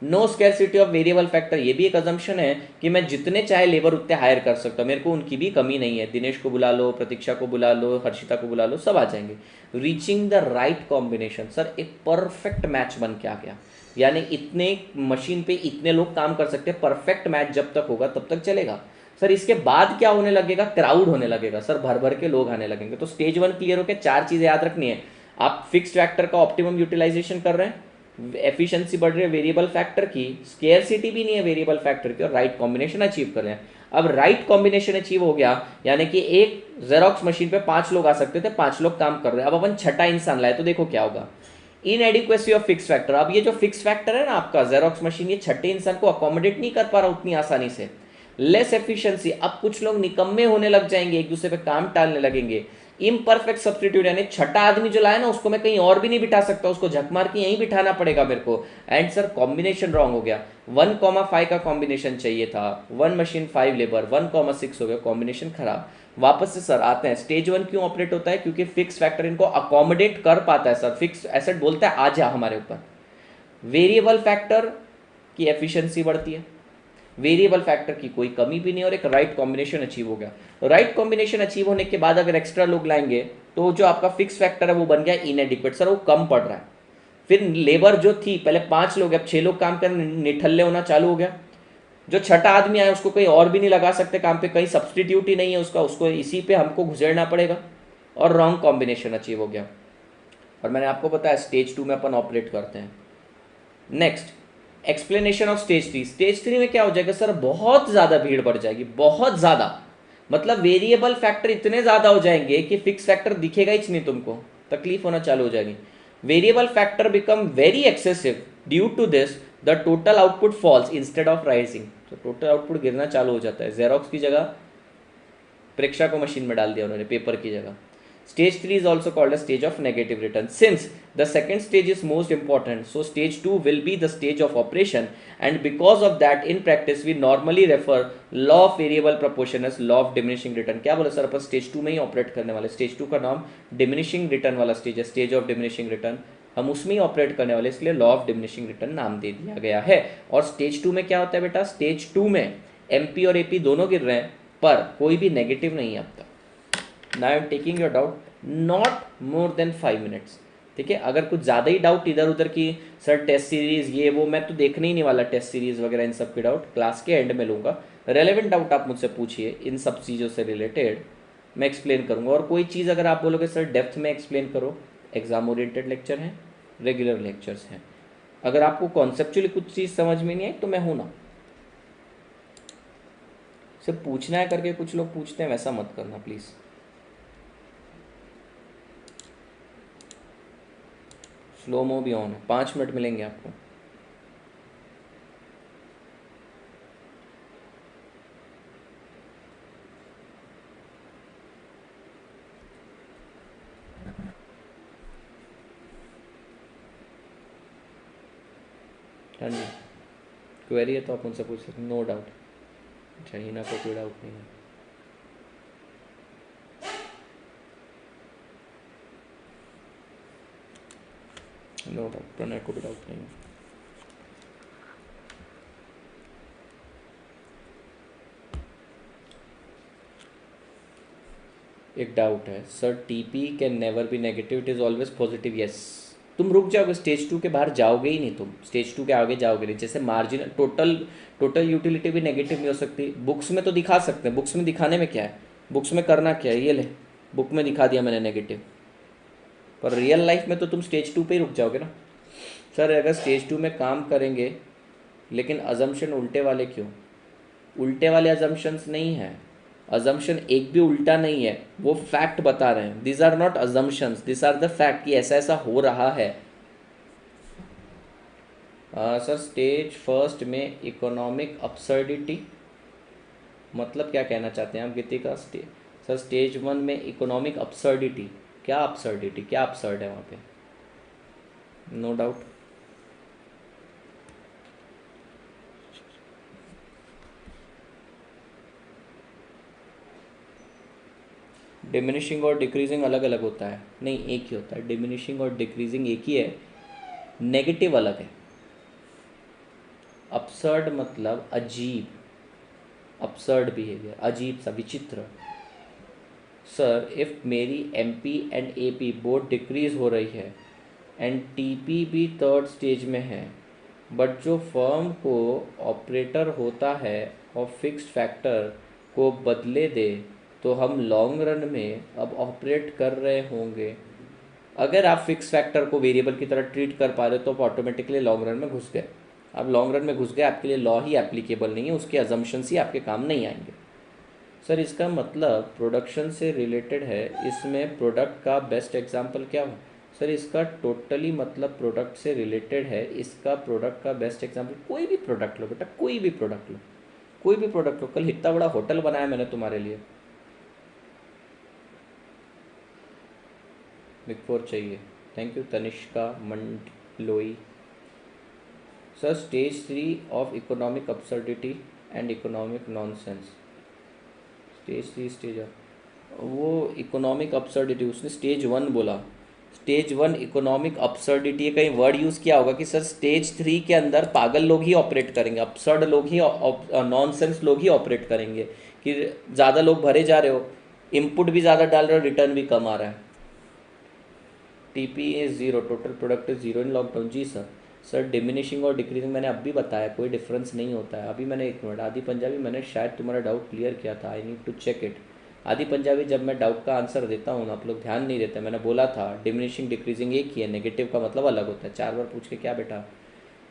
No scarcity of variable factor, ये भी एक अजम्पशन है कि मैं जितने चाहे लेबर उतने हायर कर सकता हूँ, मेरे को उनकी भी कमी नहीं है। दिनेश को बुला लो, प्रतीक्षा को बुला लो, हर्षिता को बुला लो, सब आ जाएंगे। Reaching the right combination, sir एक परफेक्ट मैच बन के आ गया, यानी इतने मशीन पे इतने लोग काम कर सकते हैं, परफेक्ट मैच जब तक होगा तब तक चलेगा। सर इसके बाद क्या होने लगेगा? क्राउड होने लगेगा सर, भर भर के लोग आने लगेंगे। तो स्टेज 1 क्लियर होकर 4 चीज़ें याद रखनी है। आप फिक्स्ड फैक्टर का ऑप्टिमम यूटिलाइजेशन कर रहे हैं, एफिशिएंसी बढ़ रही है वेरिएबल फैक्टर की, स्केयरसिटी भी नहीं है वेरिएबल फैक्टर की, और राइट कॉम्बिनेशन अचीव कर रहे हैं। अब राइट कॉम्बिनेशन अचीव हो गया, यानी कि एक जेरोक्स मशीन पे 5 लोग आ सकते थे, 5 लोग काम कर रहे हैं। अब अपन छठा इंसान लाए तो देखो क्या होगा, इनएडिक्वेसी ऑफ फिक्स फैक्टर। अब ये जो फिक्स फैक्टर है ना आपका जेरोक्स मशीन, ये छठे इंसान को अकोमोडेट नहीं कर पा रहा उतनी आसानी से। लेस एफिशिएंसी, अब कुछ लोग निकम्मे होने लग जाएंगे, एक दूसरे पे काम टालने लगेंगे। इम्परफेक्ट सब्सटीट्यूट, यानी छठा आदमी जो लाया ना उसको मैं कहीं और भी नहीं बिठा सकता, उसको झक मार के यहीं बिठाना पड़ेगा मेरे को। एंड सर कॉम्बिनेशन रॉन्ग हो गया, 1,5 का कॉम्बिनेशन चाहिए था, 1 मशीन 5 लेबर, 1,6 हो गया, कॉम्बिनेशन खराब। वापस से सर आते हैं, स्टेज 1 क्यों ऑपरेट होता है? क्योंकि फिक्स फैक्टर इनको अकोमोडेट कर पाता है सर, फिक्स एसेट बोलता है आ जा हमारे ऊपर। वेरिएबल फैक्टर की एफिशिएंसी बढ़ती है, वेरिएबल फैक्टर की कोई कमी भी नहीं, और एक राइट कॉम्बिनेशन अचीव हो गया। राइट कॉम्बिनेशन अचीव होने के बाद अगर एक्स्ट्रा लोग लाएंगे तो जो आपका फिक्स फैक्टर है वो बन गया इनएडिक्वेट सर, वो कम पड़ रहा है। फिर लेबर जो थी पहले 5 लोग, अब 6 लोग काम करने निठल्ले होना चालू हो गया। जो छठा आदमी आया उसको कहीं और भी नहीं लगा सकते काम पे, कहीं सब्सटीट्यूट ही नहीं है उसका, उसको इसी पे हमको गुजरना पड़ेगा, और रॉन्ग कॉम्बिनेशन अचीव हो गया। और मैंने आपको बताया स्टेज 2 में अपन ऑपरेट करते हैं। Next, explanation of stage 3। Stage 3 में क्या हो जाएगा सर? बहुत ज़्यादा भीड़ बढ़ जाएगी, बहुत ज़्यादा, मतलब वेरिएबल फैक्टर इतने ज़्यादा हो जाएंगे कि फिक्स फैक्टर दिखेगा ही नहीं तुमको, तकलीफ होना चालू हो जाएगी। Variable factor become very excessive, due to this the total output falls instead of rising. तो टोटल आउटपुट गिरना चालू हो जाता है। जेरोक्स की जगह प्रेक्षा को मशीन में डाल दिया उन्होंने, पेपर की जगह। Stage 3 is also called a stage of negative return. Since the second stage is most important, so stage 2 will be the stage of operation, and because of that in practice we normally refer law of variable proportion as law of diminishing return. क्या बोला sir? अपन stage 2 में ही operate करने वाले, stage 2 का नाम diminishing return वाला stage है, stage of diminishing return, हम उसमें ही ऑपरेट करने वाले, इसलिए लॉ ऑफ डिमिनिशिंग रिटर्न नाम दे दिया गया है। और स्टेज 2 में क्या होता है बेटा? स्टेज 2 में एमपी और एपी दोनों गिर रहे हैं, पर कोई भी नेगेटिव नहीं है अब तक। Now I am taking your doubt, not more than 5 minutes, ठीक है? अगर कुछ ज़्यादा ही डाउट इधर उधर की सर टेस्ट सीरीज़ ये वो, मैं तो देखने ही नहीं वाला टेस्ट सीरीज़ वगैरह, इन सब के डाउट क्लास के एंड में लूँगा। रेलेवेंट डाउट आप मुझसे पूछिए इन सब चीज़ों से रिलेटेड, मैं एक्सप्लेन करूँगा। और कोई चीज़ अगर आप बोलोगे सर डेप्थ में एक्सप्लेन करो, एग्जाम ओरिएंटेड लेक्चर हैं, रेगुलर लेक्चर्स हैं। अगर आपको कॉन्सेप्चुअली कुछ चीज़ समझ में नहीं आई तो मैं हूँ ना, सिर्फ पूछना है करके कुछ लोग पूछते हैं, वैसा मत करना प्लीज़। स्लो मो भी ऑन है, 5 मिनट मिलेंगे आपको। हाँ जी, क्वेरी है तो आप उनसे पूछ सकते, नो डाउट। अच्छा, हिना को कोई डाउट नहीं है। नो डाउट, प्रणय को भी डाउट नहीं है। एक डाउट है sir, TP can never be negative, it is always positive. Yes, तुम रुक जाओगे, स्टेज टू के बाहर जाओगे ही नहीं, तुम स्टेज टू के आगे जाओगे नहीं। जैसे मार्जिनल टोटल यूटिलिटी भी नेगेटिव नहीं हो सकती। बुक्स में तो दिखा सकते हैं, बुक्स में दिखाने में क्या है, बुक्स में करना क्या है, ये ले बुक में दिखा दिया मैंने नेगेटिव। पर रियल लाइफ में तो तुम स्टेज टू पे ही रुक जाओगे ना। सर अगर स्टेज टू में काम करेंगे लेकिन अजम्पशन उल्टे वाले क्यों? उल्टे वाले अजम्पशंस नहीं है, अजम्पशन एक भी उल्टा नहीं है, वो फैक्ट बता रहे हैं। This are not assumptions, this are the fact कि ऐसा ऐसा हो रहा है। सर स्टेज फर्स्ट में इकोनॉमिक अपसर्डिटी, मतलब क्या कहना चाहते हैं आप गीतिका? सर स्टेज वन में इकोनॉमिक अपसर्डिटी, क्या अपसर्डिटी, क्या अपसर्ड है वहाँ पे? No doubt. डिमिनिशिंग और डिक्रीजिंग अलग अलग होता है? नहीं, एक ही होता है। डिमिनिशिंग और डिक्रीजिंग एक ही है, नेगेटिव अलग है। अपसर्ड मतलब अजीब, अपसर्ड बिहेवियर, अजीब सा, विचित्र। सर इफ़ मेरी MP and AP both decrease हो रही है एंड टीपी भी थर्ड स्टेज में है, बट जो फर्म को ऑपरेटर होता है और फिक्स्ड फैक्टर को बदले दे, तो हम लॉन्ग रन में अब ऑपरेट कर रहे होंगे। अगर आप फिक्स फैक्टर को वेरिएबल की तरह ट्रीट कर पा रहे हो तो आप ऑटोमेटिकली लॉन्ग रन में घुस गए। आप लॉन्ग रन में घुस गए, आपके लिए लॉ ही एप्लीकेबल नहीं है, उसके अजम्पशंस ही आपके काम नहीं आएंगे। सर इसका मतलब प्रोडक्शन से रिलेटेड है, इसमें प्रोडक्ट का बेस्ट एग्जांपल क्या हो? सर इसका टोटली मतलब प्रोडक्ट से रिलेटेड है, इसका प्रोडक्ट का बेस्ट एग्जांपल कोई भी प्रोडक्ट लो बेटा, कोई भी प्रोडक्ट लो, कोई भी प्रोडक्ट लो। कल इतना बड़ा होटल बनाया मैंने तुम्हारे लिए, बिग फोर चाहिए। Thank you Tanishka Mandloi. Sir stage three of economic absurdity and economic nonsense, stage three stage of, वो इकोनॉमिक अपसर्डिटी उसने स्टेज वन बोला। स्टेज वन इकोनॉमिक अपसर्डिटी, कहीं वर्ड यूज़ किया होगा कि सर स्टेज थ्री के अंदर पागल लोग ही ऑपरेट करेंगे, अपसर्ड लोग ही, नॉनसेंस लोग ही ऑपरेट करेंगे, कि ज़्यादा लोग भरे जा रहे हो, इनपुट भी ज़्यादा डाल रहे हो, रिटर्न भी कम आ रहा है। TP is zero, total product is zero in lockdown. जी सर। सर डिमिनिशिंग और डिक्रीजिंग मैंने अब भी बताया, कोई डिफरेंस नहीं होता है। अभी मैंने, एक मिनट, आदि पंजाबी मैंने शायद तुम्हारा डाउट क्लियर किया था, I need to check it. Aadi Punjabi जब मैं डाउट का आंसर देता हूँ ना, आप लोग ध्यान नहीं देते। मैंने बोला था डिमिनिशिंग डिक्रीजिंग एक ही है, नेगेटिव का मतलब अलग होता है। 4 बार पूछ के क्या बेटा?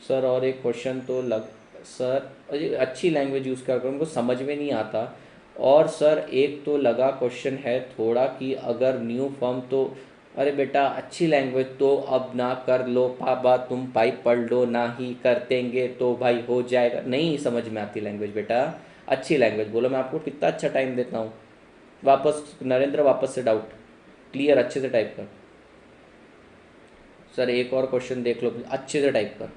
सर और एक क्वेश्चन तो लग, सर अरे अच्छी लैंग्वेज यूज़ कर, उनको समझ में नहीं आता। और सर एक तो लगा क्वेश्चन है थोड़ा कि अगर न्यू फर्म तो, अरे बेटा अच्छी लैंग्वेज तो अब ना कर लो पापा, तुम पाइप पढ़ लो, ना ही कर देंगे तो भाई हो जाएगा। नहीं समझ में आती लैंग्वेज बेटा, अच्छी लैंग्वेज बोलो। मैं आपको कितना अच्छा टाइम देता हूँ। वापस नरेंद्र, वापस से डाउट क्लियर अच्छे से टाइप कर। सर एक और क्वेश्चन देख लो, अच्छे से टाइप कर।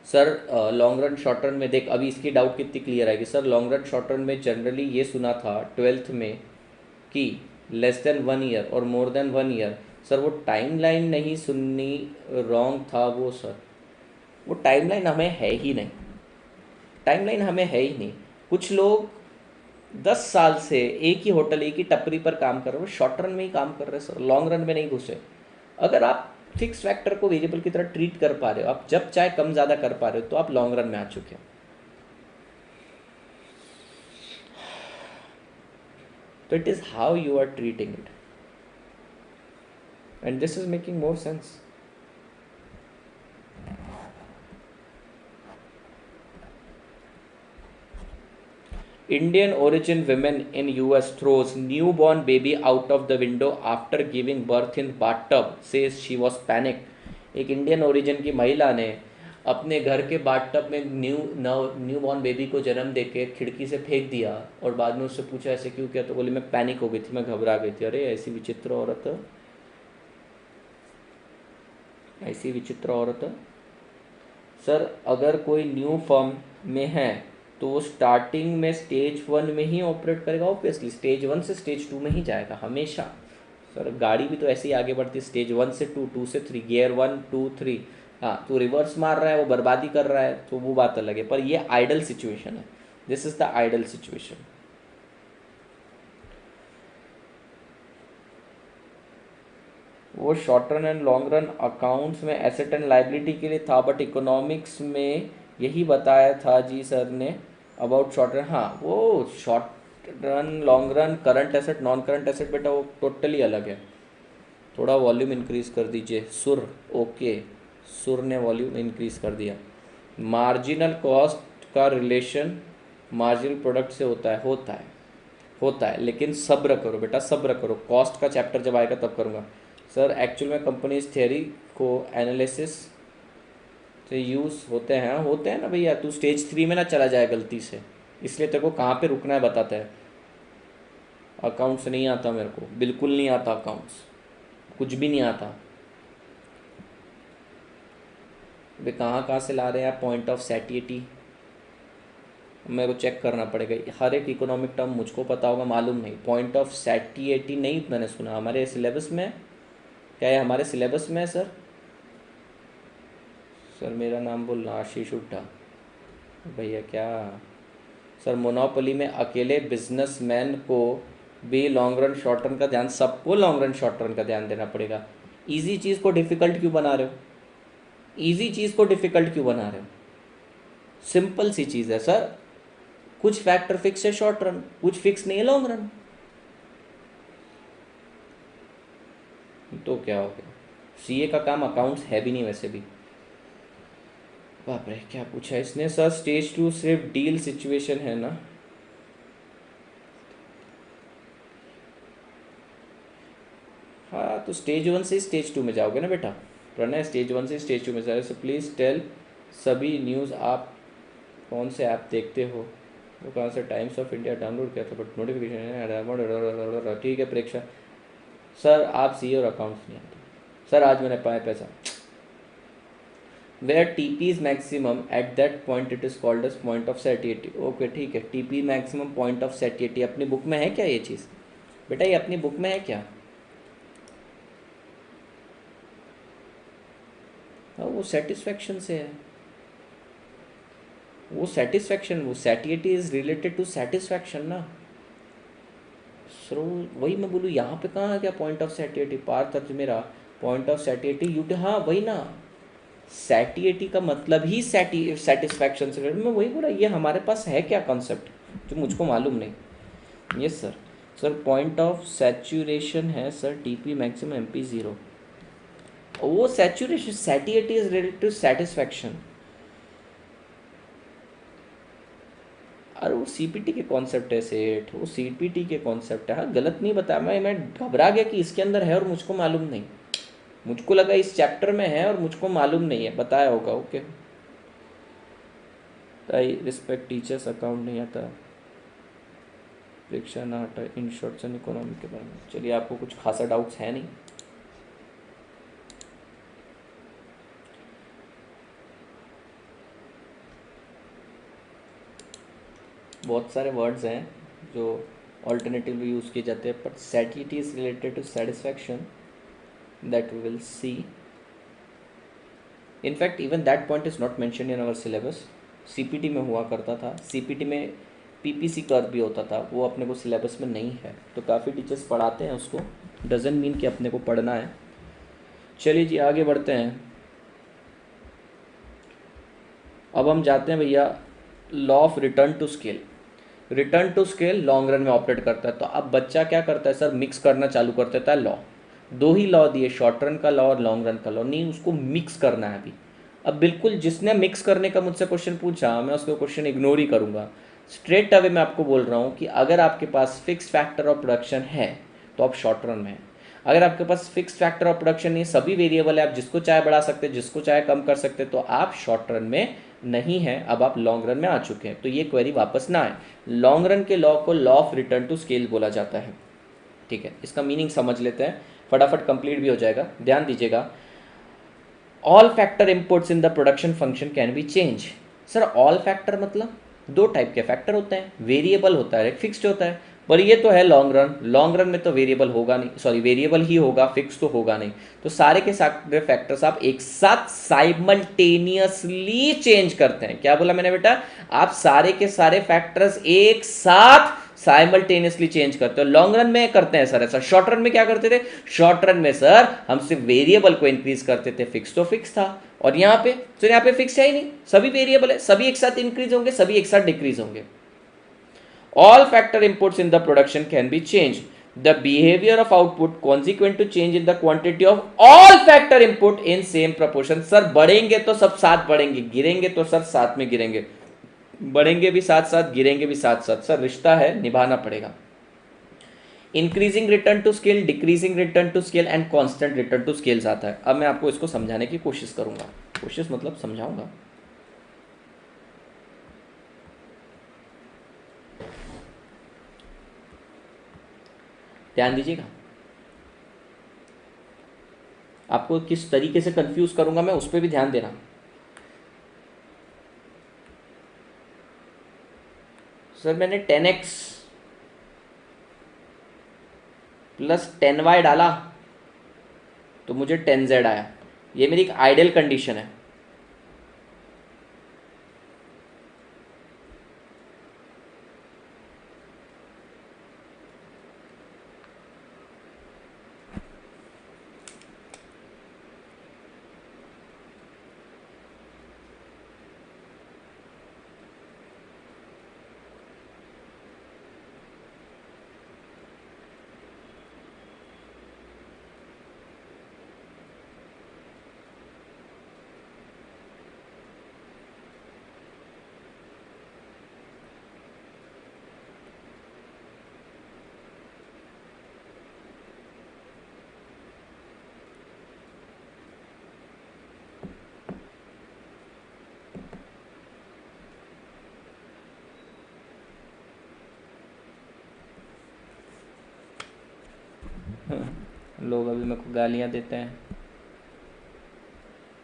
Sir long run short run में देख, अभी इसकी डाउट कितनी क्लियर आएगी। Sir long run short run में जनरली ये सुना था 12th में कि लेस देन 1 ईयर और मोर देन 1 ईयर। सर वो टाइमलाइन नहीं सुननी, रॉन्ग था वो सर। वो टाइमलाइन हमें है ही नहीं, टाइमलाइन हमें है ही नहीं। कुछ लोग 10 साल से एक ही होटल, एक ही टपरी पर काम कर रहे हो, शॉर्ट रन में ही काम कर रहे हैं सर, लॉन्ग रन में नहीं घुसे। अगर आप फिक्स फैक्टर को वेरिएबल की तरह ट्रीट कर पा रहे हो, आप जब चाहे कम ज़्यादा कर पा रहे हो, तो आप लॉन्ग रन में आ चुके हो। तो it is how you are treating it, and this is making more sense. Indian origin women in US throws newborn baby out of the window after giving birth in bathtub, says she was panicked। एक Indian origin की महिला ने अपने घर के bathtub में newborn baby को जन्म देके खिड़की से फेंक दिया, और बाद में उससे पूछा ऐसे क्यों किया, तो बोली मैं पैनिक हो गई थी, मैं घबरा गई थी। अरे ऐसी विचित्र औरत, ऐसी विचित्र औरत। सर अगर कोई न्यू फर्म में है तो वो स्टार्टिंग में स्टेज 1 में ही ऑपरेट करेगा, ऑब्वियसली स्टेज 1 से स्टेज 2 में ही जाएगा हमेशा। सर गाड़ी भी तो ऐसे ही आगे बढ़ती है, स्टेज 1 से 2, 2 से 3, गियर 1 2 3। हाँ, तो रिवर्स मार रहा है, वो बर्बादी कर रहा है, तो वो बात अलग है, पर ये आइडल सिचुएशन है। This is the ideal situation. वो short run and long run accounts में एसेट एंड लाइबिलिटी के लिए था, बट इकोनॉमिक्स में यही बताया था जी सर ने अबाउट शॉर्ट रन। हाँ, वो short run long run current asset non current asset बेटा वो टोटली अलग है। थोड़ा वॉल्यूम इंक्रीज कर दीजिए सुर। ओके, सुर ने वॉल्यूम इंक्रीज कर दिया। मार्जिनल कॉस्ट का रिलेशन मार्जिनल प्रोडक्ट से होता है, लेकिन सब्र करो बेटा, सब्र करो। कॉस्ट का चैप्टर जब आएगा तब करूँगा। सर एक्चुअल में कंपनीज थियरी को एनालिसिस से यूज़ होते हैं ना भैया। तू स्टेज 3 में ना चला जाए गलती से, इसलिए तेरे को कहाँ पे रुकना है बताता है। अकाउंट्स नहीं आता मेरे को, बिल्कुल नहीं आता अकाउंट्स, कुछ भी नहीं आता। वे कहाँ से ला रहे हैं आप पॉइंट ऑफ सैटिएटी, मेरे को चेक करना पड़ेगा। हर एक इकोनॉमिक टर्म मुझको पता होगा, मालूम नहीं। पॉइंट ऑफ सैटिएटी नहीं मैंने सुना हमारे सिलेबस में। क्या है हमारे सिलेबस में सर? सर मेरा नाम बोलना आशीष हुड्डा भैया क्या? सर मोनोपोली में अकेले बिजनेसमैन को भी लॉन्ग रन शॉर्ट रन का ध्यान, सबको लॉन्ग रन शॉर्ट रन का ध्यान देना पड़ेगा। इजी चीज़ को डिफ़िकल्ट क्यों बना रहे हो? इजी चीज़ को डिफ़िकल्ट क्यों बना रहे हो? सिंपल सी चीज़ है सर, कुछ फैक्टर फिक्स है शॉर्ट रन, कुछ फिक्स नहीं है लॉन्ग रन, तो क्या हो गया? सीए का काम अकाउंट्स है भी नहीं वैसे भी। बाप रे क्या पूछा इसने सर? स्टेज 2 सिर्फ डील सिचुएशन है ना? हाँ, तो स्टेज 1 से स्टेज 2 में जाओगे ना बेटा प्रणय, स्टेज 1 से स्टेज 2 में जाओगे। सो प्लीज़ टेल सभी न्यूज़ आप कौन से ऐप देखते हो? वो कहाँ से? टाइम्स ऑफ इंडिया डाउनलोड किया था बट नोटिफिकेशन। ठीक है प्रेक्षा। सर आप सीए और अकाउंट्स नहीं आते सर, आज मैंने पाया पैसा। Where TP is maximum at that point it is called as point of satiety. Okay ठीक है, TP maximum point of satiety अपनी बुक में है क्या ये चीज़? बेटा ये अपनी बुक में है क्या? हाँ, वो सेटिस्फैक्शन से है, वो सेटिस्फैक्शन, वो सैटिएटी इज रिलेटेड टू सेटिस्फैक्शन ना। सो वही मैं बोलूँ, यहाँ पे कहाँ है क्या पॉइंट ऑफ सैटिएटी? पार्थ अर्थ मेरा पॉइंट ऑफ सैटिएटी यूटी, हाँ वही ना, सैटिएटी का मतलब ही सेटिस्फैक्शन से। मैं वही बोला, ये हमारे पास है क्या कॉन्सेप्ट जो मुझको मालूम नहीं। Yes sir. Sir point of saturation है सर टीपी मैक्सिमम एमपी 0। वो saturation, satiety is related to satisfaction. अरे वो सीपीटी के कॉन्सेप्ट है सेठ, वो सीपीटी के कॉन्सेप्ट है। हाँ गलत नहीं बताया, मैं घबरा गया कि इसके अंदर है और मुझको मालूम नहीं। मुझको लगा इस चैप्टर में है और मुझको मालूम नहीं है, बताया होगा। Okay, I respect teachers, account नहीं आता, परीक्षा ना हटा, इन शॉर्ट्स एंड इकोनॉमिक के बारे में। चलिए आपको कुछ खासा डाउट्स है नहीं? बहुत सारे वर्ड्स हैं जो ऑल्टरनेटिवली यूज़ किए जाते हैं, but satiety is related to satisfaction, that we will see. In fact even that point is not mention in our syllabus. CPT में हुआ करता था, सीपीटी में पीपीसी कर्व भी होता था, वो अपने को सिलेबस में नहीं है। तो काफ़ी टीचर्स पढ़ाते हैं उसको, डजन मीन कि अपने को पढ़ना है। चलिए जी आगे बढ़ते हैं। अब हम जाते हैं भैया law of return to scale. Return to scale long run में ऑपरेट करता है। तो अब बच्चा क्या करता है सर? मिक्स करना चालू कर देता है लॉ। दो ही लॉ दिए, शॉर्ट रन का लॉ और लॉन्ग रन का लॉ, नहीं उसको मिक्स करना है अभी। अब बिल्कुल जिसने मिक्स करने का मुझसे क्वेश्चन पूछा, मैं उसको क्वेश्चन इग्नोर ही करूँगा। स्ट्रेट अवे मैं आपको बोल रहा हूँ कि अगर आपके पास फिक्स फैक्टर ऑफ प्रोडक्शन है तो आप शॉर्ट रन में हैं। अगर आपके पास फिक्स फैक्टर ऑफ प्रोडक्शन नहीं, सभी वेरिएबल है, आप जिसको चाहे बढ़ा सकते हैं, जिसको चाहे कम कर सकते हैं, तो आप शॉर्ट रन में नहीं है, अब आप लॉन्ग रन में आ चुके हैं। तो ये क्वेरी वापस ना आए। लॉन्ग रन के लॉ को law of return to scale बोला जाता है। ठीक है, इसका मीनिंग समझ लेते हैं, फटाफट कंप्लीट भी हो जाएगा। ध्यान दीजिएगा, all factor inputs in the production function can be change. Sir all factor मतलब दो टाइप के फैक्टर होते हैं, वेरिएबल होता है, एक फिक्स्ड होता है। पर ये तो है लॉन्ग रन में तो वेरिएबल होगा नहीं, सॉरी वेरिएबल ही होगा, फिक्स तो होगा नहीं। तो सारे के सारे फैक्टर्स आप एक साथ साइमल्टेनियसली चेंज करते हैं। क्या बोला मैंने बेटा? आप सारे के सारे फैक्टर्स एक साथ साइमल्टेनियसली चेंज करते हो। लॉन्ग रन में करते हैं सर ऐसा, शॉर्ट रन में क्या करते थे? शॉर्ट रन में सर हम सिर्फ वेरिएबल को इंक्रीज करते थे, फिक्स तो फिक्स था। और यहाँ पे तो यहाँ पे फिक्स है ही नहीं, सभी वेरिएबल है, सभी एक साथ इंक्रीज होंगे, सभी एक साथ डिक्रीज होंगे। All factor inputs in the production can be changed. The behavior of output consequent to change in the quantity of all factor input in same proportion. Sir बढ़ेंगे तो सब साथ बढ़ेंगे, गिरेंगे तो सर साथ में गिरेंगे, बढ़ेंगे भी साथ साथ, गिरेंगे भी साथ साथ। सर रिश्ता है, निभाना पड़ेगा। Increasing return to scale, decreasing return to scale and constant return to scales आता है। अब मैं आपको इसको समझाने की कोशिश करूंगा, कोशिश मतलब समझाऊंगा। ध्यान दीजिएगा, आपको किस तरीके से कंफ्यूज करूंगा मैं उस पर भी ध्यान देना। सर मैंने 10x प्लस 10y डाला तो मुझे 10z आया, ये मेरी एक आइडियल कंडीशन है। लोग अभी मेरे को गालियां देते हैं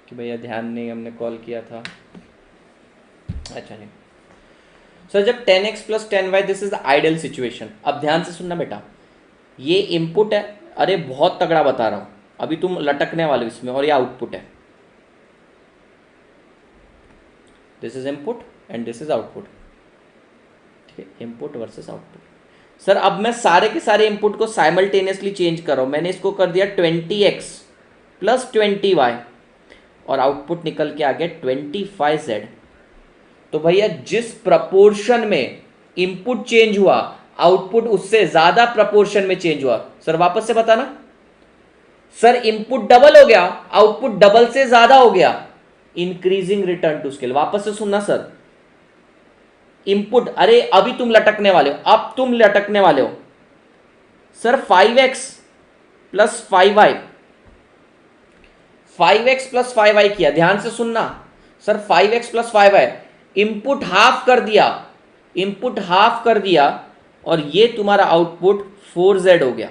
कि भैया ध्यान नहीं, हमने कॉल किया था। अच्छा नहीं सर, जब 10x plus 10y, this is the ideal situation. अब ध्यान से सुनना बेटा, ये इनपुट है, अरे बहुत तगड़ा बता रहा हूं, अभी तुम लटकने वाले हो इसमें, और ये आउटपुट है। This is input and this is output, ठीक है, इनपुट वर्सेस आउटपुट। सर अब मैं सारे के सारे इनपुट को साइमल्टेनियसली चेंज कर रहा हूं। मैंने इसको कर दिया 20x प्लस 20y और आउटपुट निकल के आ गया 25z। तो भैया जिस प्रपोर्शन में इनपुट चेंज हुआ, आउटपुट उससे ज्यादा प्रपोर्शन में चेंज हुआ। सर वापस से बताना। सर इनपुट डबल हो गया, आउटपुट डबल से ज्यादा हो गया, इंक्रीजिंग रिटर्न टू स्केल। वापस से सुनना सर, इनपुट, अरे अभी तुम लटकने वाले हो, अब तुम लटकने वाले हो। Sir 5x plus 5y, 5x plus 5y किया, ध्यान से सुनना। Sir 5x plus 5y, input half कर दिया, इनपुट हाफ कर दिया, और ये तुम्हारा आउटपुट 4z हो गया।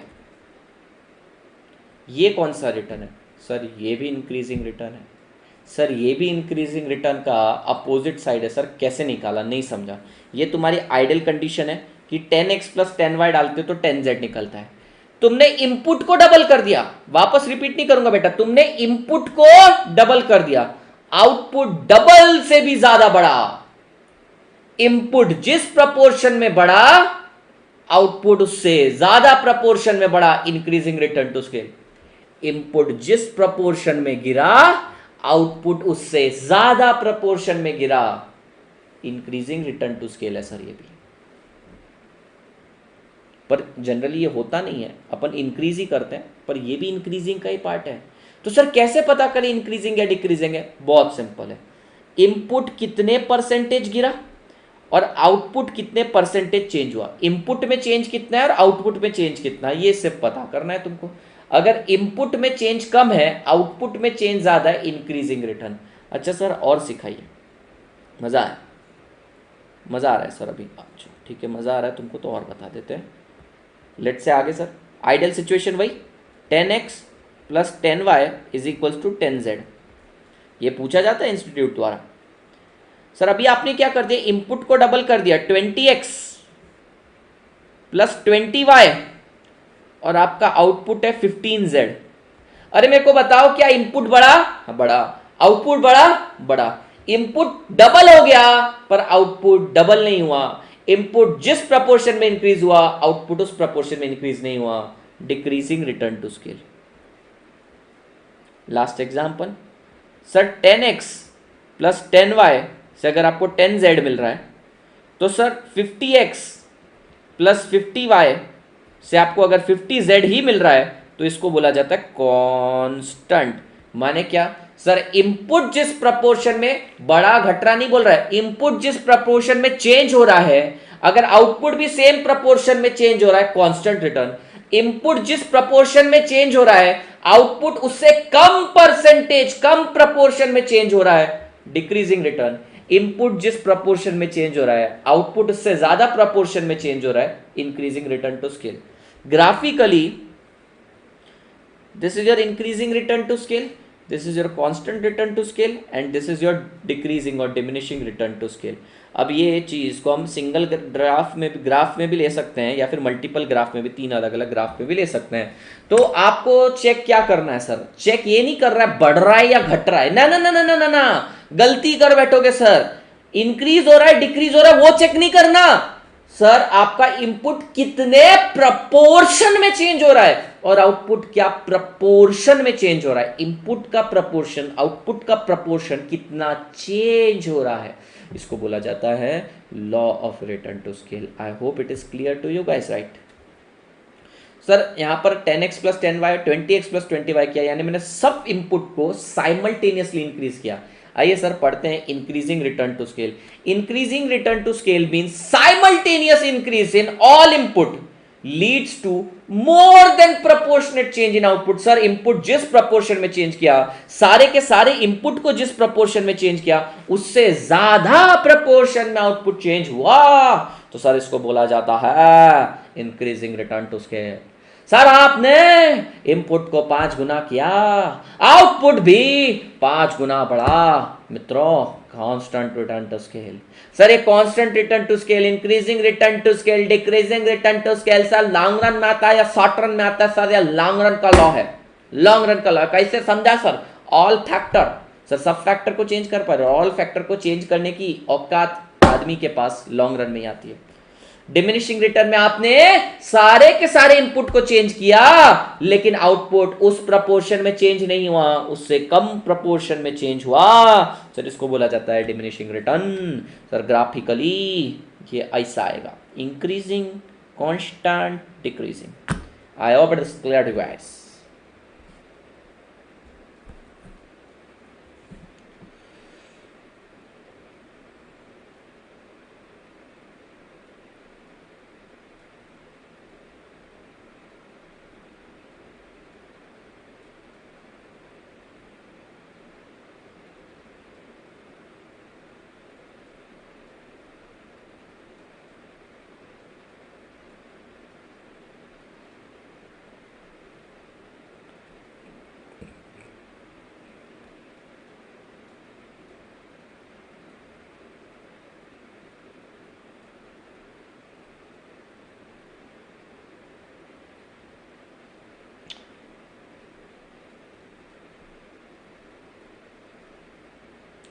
ये कौन सा रिटर्न है? सर ये भी इंक्रीजिंग रिटर्न है। सर ये भी इंक्रीजिंग रिटर्न का अपोजिट साइड है। सर कैसे निकाला? नहीं समझा। ये तुम्हारी आइडियल कंडीशन है कि 10x प्लस 10y डालते हो तो 10z निकलता है। तुमने इनपुट को डबल कर दिया, वापस रिपीट नहीं करूंगा बेटा, तुमने इनपुट को डबल कर दिया, आउटपुट डबल से भी ज्यादा बढ़ा। इनपुट जिस प्रपोर्शन में बढ़ा, आउटपुट उससे ज्यादा प्रपोर्शन में बढ़ा, increasing return to scale. Input जिस प्रपोर्शन में गिरा, आउटपुट उससे ज्यादा प्रपोर्शन में गिरा, इंक्रीजिंग रिटर्न टू स्केल है सर ये भी। पर जनरली ये होता नहीं है, अपन इंक्रीज ही करते हैं, पर ये भी इंक्रीजिंग का ही पार्ट है। तो सर कैसे पता करें इंक्रीजिंग या डिक्रीजिंग है? बहुत सिंपल है, इनपुट कितने परसेंटेज गिरा और आउटपुट कितने परसेंटेज चेंज हुआ। इनपुट में चेंज कितना है और आउटपुट में चेंज कितना है, ये सिर्फ पता करना है तुमको। अगर इनपुट में चेंज कम है, आउटपुट में चेंज ज्यादा है, इंक्रीजिंग रिटर्न। अच्छा सर और सिखाइए, मजा आया, मजा आ रहा है सर अभी? अच्छा ठीक है, मजा आ रहा है तुमको तो और बता देते हैं। लेट से आगे सर, आइडियल सिचुएशन वही 10x plus 10y is equals to 10z। ये पूछा जाता है इंस्टीट्यूट द्वारा। सर अभी आपने क्या कर दिया, इनपुट को डबल कर दिया, 20x प्लस 20y और आपका आउटपुट है 15z। अरे मेरे को बताओ क्या इनपुट बढ़ा, बढ़ा, आउटपुट बढ़ा, बढ़ा। इनपुट डबल हो गया पर आउटपुट डबल नहीं हुआ। इनपुट जिस प्रपोर्शन में इंक्रीज हुआ आउटपुट उस प्रपोर्शन में इंक्रीज नहीं हुआ, decreasing return to scale. Last example, sir 10x plus 10y से अगर आपको 10z मिल रहा है तो सर 50x प्लस 50y से आपको अगर 50z ही मिल रहा है तो इसको बोला जाता है कांस्टेंट। माने क्या सर, इनपुट जिस प्रपोर्शन में बड़ा घट रहा नहीं बोल रहा है, इनपुट जिस प्रपोर्शन में चेंज हो रहा है अगर आउटपुट भी सेम प्रपोर्शन में चेंज हो रहा है कांस्टेंट रिटर्न। इनपुट जिस प्रपोर्शन में चेंज हो रहा है आउटपुट उससे कम परसेंटेज कम प्रपोर्शन में चेंज हो रहा है, डिक्रीजिंग रिटर्न। इनपुट जिस प्रपोर्शन में चेंज हो रहा है आउटपुट उससे ज्यादा प्रपोर्शन में चेंज हो रहा है, increasing return to scale. Graphically this is your increasing return to scale, this is your constant return to scale and this is your decreasing or diminishing return to scale। अब ये चीज़ को हम single graph में भी ले सकते हैं या फिर मल्टीपल ग्राफ में भी, 3 अलग अलग ग्राफ में भी ले सकते हैं। तो आपको चेक क्या करना है सर, चेक ये नहीं कर रहा है बढ़ रहा है या घट रहा है, ना ना ना ना ना ना ना, गलती कर बैठोगे सर। इंक्रीज हो रहा है डिक्रीज हो रहा है वो चेक नहीं करना सर, आपका इनपुट कितने प्रपोर्शन में चेंज हो रहा है और आउटपुट क्या प्रपोर्शन में चेंज हो रहा है। इनपुट का प्रपोर्शन आउटपुट का प्रपोर्शन कितना चेंज हो रहा है, इसको बोला जाता है law of return to scale. I hope it is clear to you guys, right. Sir यहां पर 10x plus 10y 20x plus 20y किया, यानी मैंने सब इनपुट को साइमल्टेनियसली इंक्रीज किया। आइए सर पढ़ते हैं increasing return to scale. Increasing return to scale means simultaneous increase in all input leads to more than proportionate change in output. Sir input जिस प्रपोर्शन में चेंज किया, सारे के सारे इनपुट को जिस प्रपोर्शन में चेंज किया उससे ज्यादा प्रपोर्शन में आउटपुट चेंज हुआ तो सर इसको बोला जाता है increasing return to scale. Sir आपने इनपुट को 5 गुना किया, आउटपुट भी 5 गुना बढ़ा, मित्रों constant return to scale. Sir ये constant return to scale, increasing return to scale, decreasing return to scale sir long run में आता है या शॉर्ट रन में आता है सर, या लॉन्ग रन का लॉ है, लॉन्ग रन का लॉ। कैसे समझा सर, ऑल फैक्टर, सर सब फैक्टर को चेंज कर पा रहे, ऑल फैक्टर को चेंज करने की औकात आदमी के पास लॉन्ग रन में ही आती है। डिमिनिशिंग रिटर्न में आपने सारे के सारे इनपुट को चेंज किया लेकिन आउटपुट उस प्रपोर्शन में चेंज नहीं हुआ, उससे कम प्रपोर्शन में चेंज हुआ, सर इसको बोला जाता है डिमिनिशिंग रिटर्न। सर ग्राफिकली ये ऐसा आएगा, increasing constant decreasing. I hope it is clear to you guys.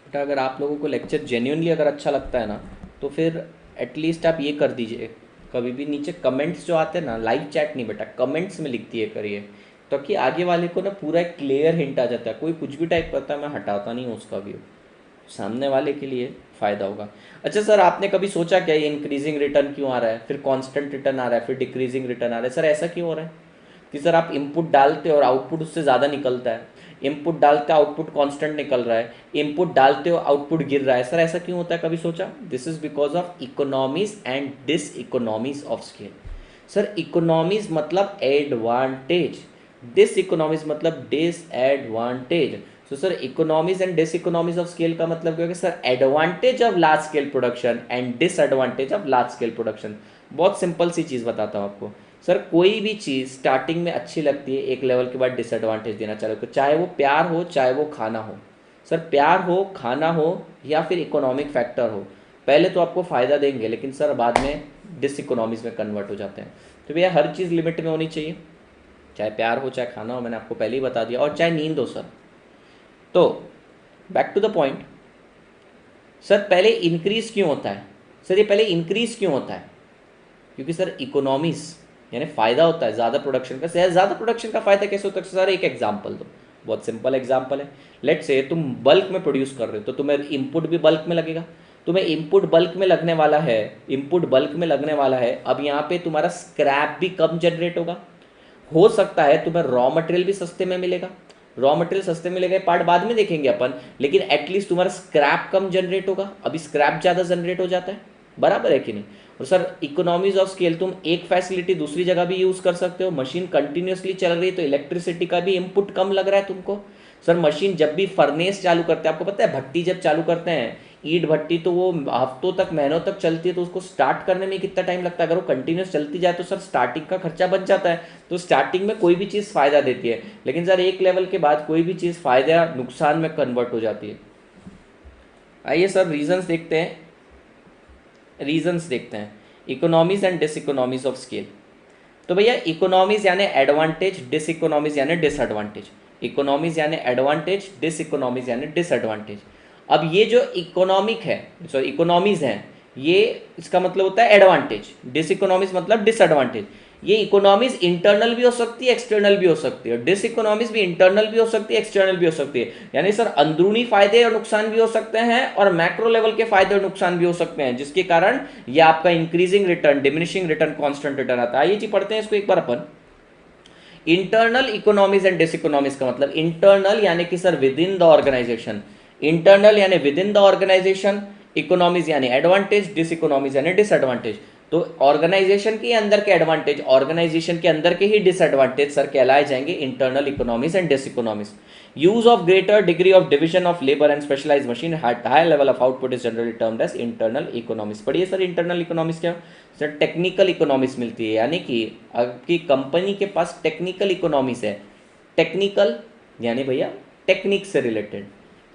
बेटा अगर आप लोगों को लेक्चर जेन्युइनली अगर अच्छा लगता है ना तो फिर एटलीस्ट आप ये कर दीजिए, कभी भी नीचे कमेंट्स जो आते हैं ना, लाइव चैट नहीं बेटा, कमेंट्स में लिख दिए करिए तो कि आगे वाले को ना पूरा एक क्लियर हिंट आ जाता है। कोई कुछ भी टाइप करता है मैं हटाता नहीं हूँ उसका व्यू, सामने वाले के लिए फ़ायदा होगा। अच्छा सर आपने कभी सोचा क्या ये इंक्रीजिंग रिटर्न क्यों आ रहा है, फिर कांस्टेंट रिटर्न आ रहा है, फिर डिक्रीजिंग रिटर्न आ रहा है, सर ऐसा क्यों हो रहा है कि सर आप इनपुट डालते हो और आउटपुट उससे ज़्यादा निकलता है, इनपुट डालते हो आउटपुट कांस्टेंट निकल रहा है, इनपुट डालते हो आउटपुट गिर रहा है, सर ऐसा क्यों होता है, कभी सोचा? This is because of economies and diseconomies of scale. Sir economies मतलब एडवांटेज, डिस इकोनॉमीज मतलब disadvantage. So sir economies and diseconomies of scale का मतलब क्या है sir, advantage of large scale production and disadvantage of large scale production. बहुत simple सी चीज़ बताता हूँ आपको सर, कोई भी चीज़ स्टार्टिंग में अच्छी लगती है, एक लेवल के बाद डिसएडवांटेज देना चाहे तो, चाहे वो प्यार हो चाहे वो खाना हो। सर प्यार हो, खाना हो, या फिर इकोनॉमिक फैक्टर हो, पहले तो आपको फ़ायदा देंगे लेकिन सर बाद में डिस इकोनॉमीज में कन्वर्ट हो जाते हैं। तो भैया हर चीज़ लिमिट में होनी चाहिए, चाहे प्यार हो, चाहे खाना हो, मैंने आपको पहले ही बता दिया, और चाहे नींद हो सर। तो back to the point, sir पहले इंक्रीज क्यों होता है? सर ये पहले इंक्रीज क्यों होता है? क्योंकि सर इकोनॉमीज यानी फ़ायदा होता है ज़्यादा प्रोडक्शन का। ज़्यादा प्रोडक्शन का फ़ायदा कैसे होता है सर? एक एग्जांपल दो, बहुत सिंपल एग्जांपल है। लेट से तुम बल्क में प्रोड्यूस कर रहे हो तो तुम्हें इनपुट भी बल्क में लगेगा, तुम्हें इनपुट बल्क में लगने वाला है, इनपुट बल्क में लगने वाला है। अब यहाँ पे तुम्हारा स्क्रैप भी कम जनरेट होगा, हो सकता है तुम्हें रॉ मटेरियल भी सस्ते में मिलेगा। रॉ मटेरियल सस्ते मिलेगा पार्ट बाद में देखेंगे अपन, लेकिन एटलीस्ट तुम्हारा स्क्रैप कम जनरेट होगा। अभी स्क्रैप ज़्यादा जनरेट हो जाता है, बराबर है कि नहीं? और सर इकोनॉमीज ऑफ स्केल, तुम एक फैसिलिटी दूसरी जगह भी यूज़ कर सकते हो। मशीन कंटिन्यूसली चल रही है तो इलेक्ट्रिसिटी का भी इनपुट कम लग रहा है तुमको। सर मशीन जब भी फर्नेस चालू करते हैं, आपको पता है भट्टी जब चालू करते हैं, ईंट भट्टी, तो वो हफ्तों तक महीनों तक चलती है, तो उसको स्टार्ट करने में कितना टाइम लगता है? अगर वो कंटिन्यूस चलती जाए तो सर स्टार्टिंग का खर्चा बच जाता है। तो स्टार्टिंग में कोई भी चीज़ फ़ायदा देती है, लेकिन सर एक लेवल के बाद कोई भी चीज़ फ़ायदा नुकसान में कन्वर्ट हो जाती है। आइए सर रीजंस देखते हैं, economies and diseconomies of scale. तो भैया इकोनॉमीज यानी एडवांटेज, डिस इकोनॉमीज यानी डिसएडवांटेज। इकोनॉमीज यानी एडवांटेज, डिस इकोनॉमीज यानी डिसएडवांटेज। अब ये जो इकोनॉमिक है, सॉरी इकोनॉमीज हैं, ये इसका मतलब होता है एडवांटेज, डिस इकोनॉमीज मतलब डिसएडवांटेज। ये इकोनॉमीज इंटरनल भी हो सकती है, एक्सटर्नल भी हो सकती है। डिस इकोनॉमीज भी इंटरनल भी हो सकती है, एक्सटर्नल भी हो सकती है। यानी सर अंदरूनी फायदे और नुकसान भी हो सकते हैं और मैक्रो लेवल के फायदे और नुकसान भी हो सकते हैं, जिसके कारण ये आपका increasing return, diminishing return, constant return आता है। ये चीज पढ़ते हैं इसको एक बार अपन। Internal economies and diseconomies का मतलब, इंटरनल यानी कि sir within the organisation, internal यानी within the organisation, economies यानी एडवांटेज, डिस इकोनॉमीज यानी डिसएडवांटेज। तो ऑर्गेनाइजेशन के अंदर के एडवांटेज, ऑर्गेनाइजेशन के अंदर के ही डिसएडवांटेज सर कहलाए जाएंगे internal economies and diseconomies. Use of greater degree of division of labour and specialised machine at high level of output is generally termed as internal economies. पढ़िए sir internal economies क्या sir? Technical economies मिलती है, यानी कि आपकी company के पास technical economies है। टेक्निकल यानी भैया टेक्निक से रिलेटेड,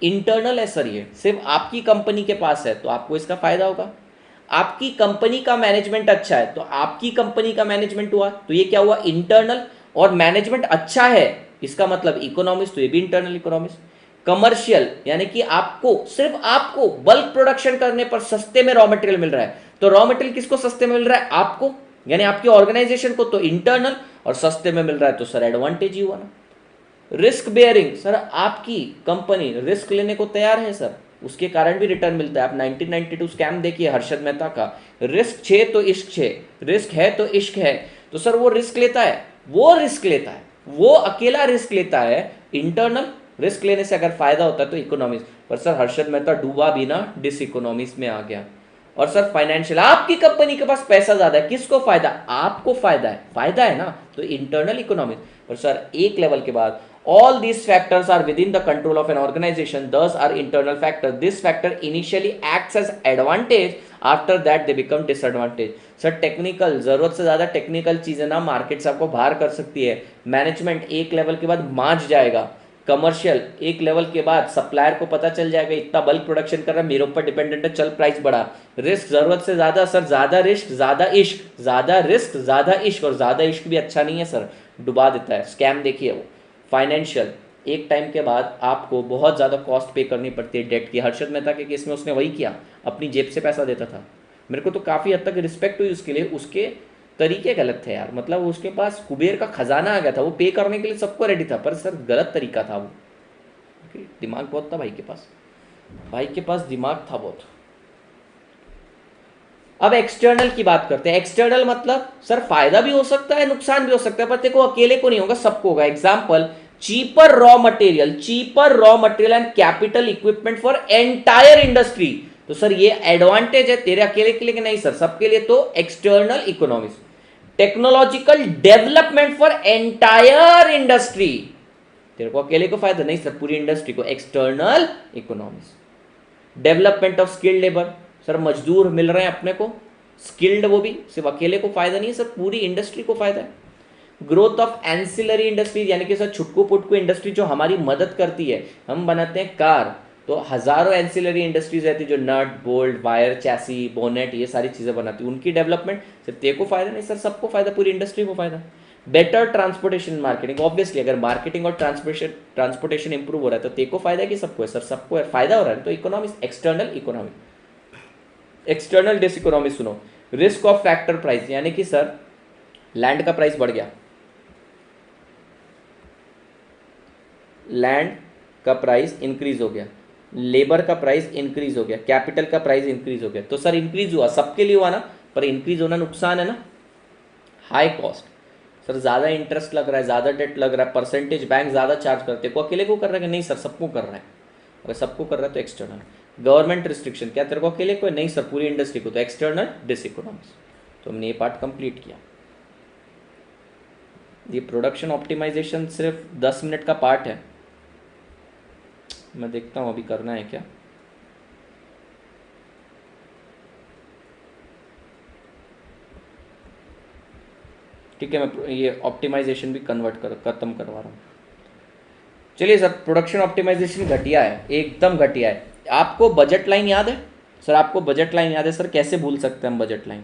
इंटरनल है सर ये सिर्फ आपकी कंपनी के पास है तो आपको इसका फायदा होगा। आपकी कंपनी का मैनेजमेंट अच्छा है तो आपकी कंपनी का मैनेजमेंट हुआ, तो ये क्या हुआ? इंटरनल। और मैनेजमेंट अच्छा है इसका मतलब इकोनॉमिक्स, तो ये भी इंटरनल इकोनॉमिक्स। कमर्शियल यानी कि आपको, सिर्फ आपको बल्क प्रोडक्शन करने पर सस्ते में रॉ मटेरियल मिल रहा है, तो रॉ मटेरियल किसको सस्ते में मिल रहा है? आपको, यानी आपकी ऑर्गेनाइजेशन को, तो इंटरनल। और सस्ते में मिल रहा है तो सर एडवांटेज ही हुआ ना। रिस्क बेयरिंग, सर आपकी कंपनी रिस्क लेने को तैयार है सर, उसके कारण भी रिटर्न मिलता है। आप 1992 स्कैम देखिए हर्षद मेहता का, रिस्क छे तो इश्क छे, रिस्क है तो इश्क है। तो सर वो रिस्क लेता है, वो रिस्क लेता है, वो अकेला रिस्क लेता है। इंटरनल रिस्क लेने से अगर फायदा होता है तो इकोनॉमिक्स, पर सर हर्षद मेहता डूबा भी ना, डिस इकोनॉमिक्स में आ गया। और सर फाइनेंशियल, आपकी कंपनी के पास पैसा ज्यादा है, किसको फायदा? आपको फायदा है ना, तो इंटरनल इकोनॉमिक्स। पर सर एक लेवल के बाद all these factors are within the control of an organization, thus are internal factor. This factor initially acts as advantage, after that they become disadvantage. Sir technical, जरूरत से ज्यादा technical चीजें ना market से आपको बाहर कर सकती है। मैनेजमेंट एक लेवल के बाद मांझ जाएगा। कमर्शियल एक लेवल के बाद सप्लायर को पता चल जाएगा इतना बल्क प्रोडक्शन कर रहा है, मेरे ऊपर डिपेंडेंट है, चल प्राइस बढ़ा। रिस्क जरूरत से ज्यादा, सर ज्यादा रिस्क ज्यादा इश्क, ज्यादा रिस्क ज्यादा इश्क, और ज्यादा इश्क भी अच्छा नहीं है सर, डुबा देता है। स्कैम देखिए वो। फाइनेंशियल, एक टाइम के बाद आपको बहुत ज़्यादा कॉस्ट पे करनी पड़ती है डेट की। हर्षद मेहता के केस में उसने वही किया, अपनी जेब से पैसा देता था। मेरे को तो काफ़ी हद तक रिस्पेक्ट हुई उसके लिए, उसके तरीके गलत थे यार, मतलब उसके पास कुबेर का खजाना आ गया था, वो पे करने के लिए सबको रेडी था, पर सर गलत तरीका था वो। दिमाग बहुत था भाई के पास, भाई के पास दिमाग था बहुत। अब एक्सटर्नल की बात करते हैं। एक्सटर्नल मतलब सर फायदा भी हो सकता है, नुकसान भी हो सकता है, पर देखो अकेले को नहीं होगा, सबको होगा। Example, cheaper raw material and capital equipment for entire industry. तो सर ये एडवांटेज है तेरे अकेले के लिए कि नहीं सर? सबके लिए, तो external economics. Technological development for entire industry, तेरे को अकेले को फायदा नहीं सर, पूरी इंडस्ट्री को, external economics. Development of skilled labour, sir मजदूर मिल रहे हैं अपने को स्किल्ड, वो भी सिर्फ अकेले को फायदा नहीं है सर, पूरी इंडस्ट्री को फायदा है। ग्रोथ ऑफ एंसिलरी इंडस्ट्रीज, यानी कि सर छुटकू पुटकू इंडस्ट्री जो हमारी मदद करती है, हम बनाते हैं कार, तो हज़ारों एंसिलरी इंडस्ट्रीज रहती है जो nut bolt wire chassis bonnet ये सारी चीज़ें बनाती है, उनकी डेवलपमेंट सिर्फ तेरे को फायदा नहीं सर, सबको फायदा, पूरी इंडस्ट्री को फायदा। बेटर ट्रांसपोर्टेशन मार्केटिंग, ऑब्वियसली अगर मार्केटिंग और ट्रांसपोर्टेशन इंप्रूव हो रहा है तो तेरे को फायदा है कि सबको है सर, सबको है, फायदा हो रहा है। तो economy, external economy, external diseconomy सुनो। रिस्क ऑफ फैक्टर प्राइस, यानी कि सर लैंड का प्राइस बढ़ गया, लैंड का प्राइस इंक्रीज हो गया, लेबर का प्राइस इंक्रीज हो गया, कैपिटल का प्राइस इंक्रीज हो गया, तो सर इंक्रीज हुआ, सबके लिए हुआ ना, पर इंक्रीज होना नुकसान है ना, हाई कॉस्ट। सर ज़्यादा इंटरेस्ट लग रहा है, ज़्यादा डेट लग रहा है, परसेंटेज बैंक ज़्यादा चार्ज करते हैं, को अकेले को कर रहा है कि नहीं सर सबको कर रहा है, अगर सबको कर रहा है तो एक्सटर्नल। गवर्नमेंट रिस्ट्रिक्शन, क्या तेरे को अकेले को, नहीं सर पूरी इंडस्ट्री को, तो एक्सटर्नल डिस इकोनॉमिक्स। तो हमने ये पार्ट कंप्लीट किया। ये प्रोडक्शन ऑप्टिमाइजेशन सिर्फ 10 मिनट का पार्ट है, मैं देखता हूँ अभी करना है क्या। ठीक है, मैं ये ऑप्टिमाइजेशन भी खत्म करवा रहा हूँ। चलिए सर, प्रोडक्शन ऑप्टिमाइजेशन घटिया है, एकदम घटिया है। आपको बजट लाइन याद है सर? आपको बजट लाइन याद है सर? कैसे भूल सकते हैं हम बजट लाइन?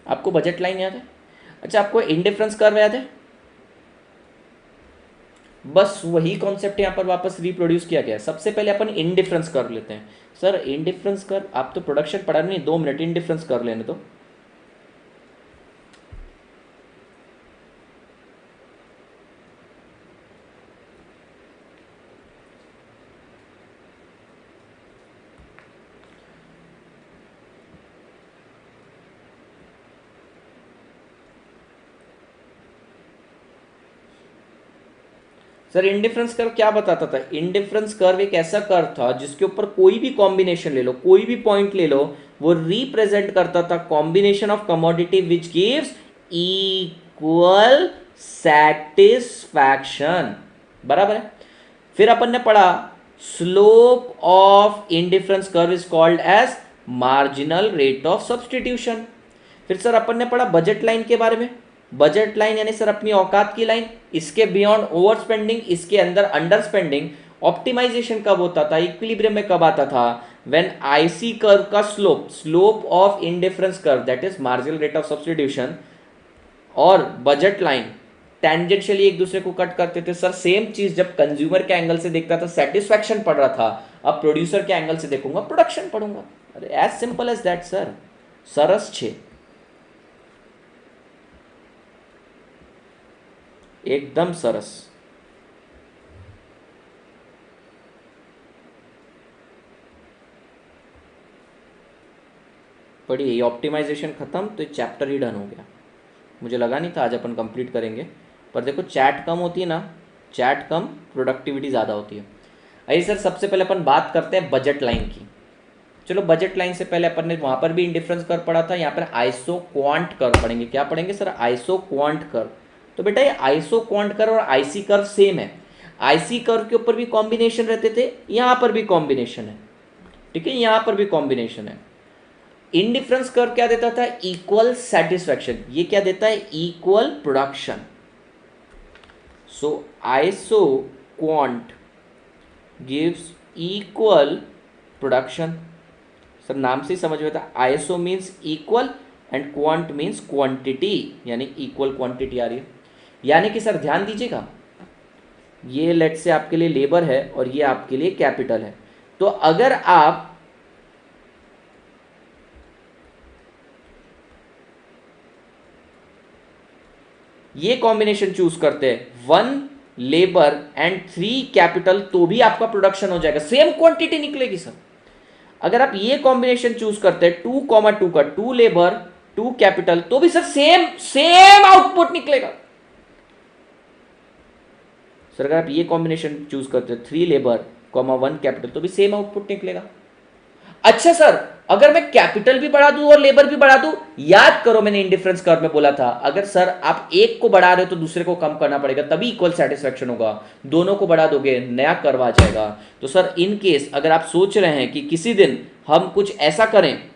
आपको बजट लाइन याद है? अच्छा, आपको इंडिफरेंस कर्व याद है? बस वही कॉन्सेप्ट यहाँ पर वापस रिप्रोड्यूस किया गया है। सबसे पहले अपन इंडिफरेंस कर्व लेते हैं। सर इंडिफरेंस कर्व, आप तो प्रोडक्शन पढ़ा नहीं, 2 मिनट इंडिफरेंस कर्व लेने दो। सर इंडिफरेंस कर्व क्या बताता था? इंडिफरेंस कर्व एक ऐसा कर्व था जिसके ऊपर कोई भी कॉम्बिनेशन ले लो, कोई भी पॉइंट ले लो, वो रिप्रेजेंट करता था combination of commodity which gives equal satisfaction. बराबर है। फिर अपन ने पढ़ा slope of indifference curve is called as marginal rate of substitution. फिर सर अपन ने पढ़ा बजट लाइन के बारे में। बजट लाइन यानी सर अपनी औकात की लाइन, इसके बियॉन्ड ओवर स्पेंडिंग, इसके अंदर अंडर स्पेंडिंग। ऑप्टिमाइजेशन कब होता था, इक्विलिब्रियम में कब आता था? व्हेन आईसी कर्व का slope of indifference curve that is marginal rate of substitution और बजट लाइन टेंजेंशियली एक दूसरे को कट करते थे। सर सेम चीज जब कंज्यूमर के एंगल से देखता था सेटिस्फैक्शन पढ़ रहा था, अब प्रोड्यूसर के एंगल से देखूंगा प्रोडक्शन पढ़ूंगा। अरे as simple as that sir. सरस 6 एकदम सरस। पढ़िए, ये ऑप्टिमाइजेशन खत्म तो ये चैप्टर ही डन हो गया। मुझे लगा नहीं था आज अपन कंप्लीट करेंगे, पर देखो चैट कम होती है ना, चैट कम प्रोडक्टिविटी ज़्यादा होती है। आइए सर सबसे पहले अपन बात करते हैं बजट लाइन की। चलो बजट लाइन से पहले अपन ने वहाँ पर भी इंडिफरेंस कर्व पढ़ा था, यहाँ पर आइसो क्वांट कर्व पढ़ेंगे। क्या पढ़ेंगे सर? Isoquant curve. तो बेटा ये आइसो क्वांट कर्व और आईसी कर्व सेम है। आईसी कर्व के ऊपर भी कॉम्बिनेशन रहते थे, यहाँ पर भी कॉम्बिनेशन है, ठीक है, यहाँ पर भी कॉम्बिनेशन है। इंडिफरेंस कर्व क्या देता था? Equal satisfaction. ये क्या देता है? Equal production. So isoquant gives equal production. Sir नाम से ही समझ में था, iso means equal and quant means quantity, यानी इक्वल क्वांटिटी आ रही है। यानी कि सर ध्यान दीजिएगा, ये लेट से आपके लिए लेबर है और ये आपके लिए कैपिटल है। तो अगर आप ये कॉम्बिनेशन चूज करते हैं 1 लेबर एंड 3 कैपिटल, तो भी आपका प्रोडक्शन हो जाएगा, सेम क्वांटिटी निकलेगी सर। अगर आप ये कॉम्बिनेशन चूज करते हैं 2,2 का, 2 लेबर 2 कैपिटल, तो भी सर सेम आउटपुट निकलेगा। सर अगर आप ये कॉम्बिनेशन चूज करते हैं 3 लेबर 1 कैपिटल, तो भी सेम आउटपुट निकलेगा। अच्छा सर अगर मैं कैपिटल भी बढ़ा दूं और लेबर भी बढ़ा दूं, याद करो मैंने इंडिफरेंस कर्व में बोला था, अगर सर आप एक को बढ़ा रहे हो तो दूसरे को कम करना पड़ेगा, तभी इक्वल सेटिस्फैक्शन होगा। दोनों को बढ़ा दोगे नया कर्व आ जाएगा। तो सर इन केस अगर आप सोच रहे हैं कि किसी दिन हम कुछ ऐसा करें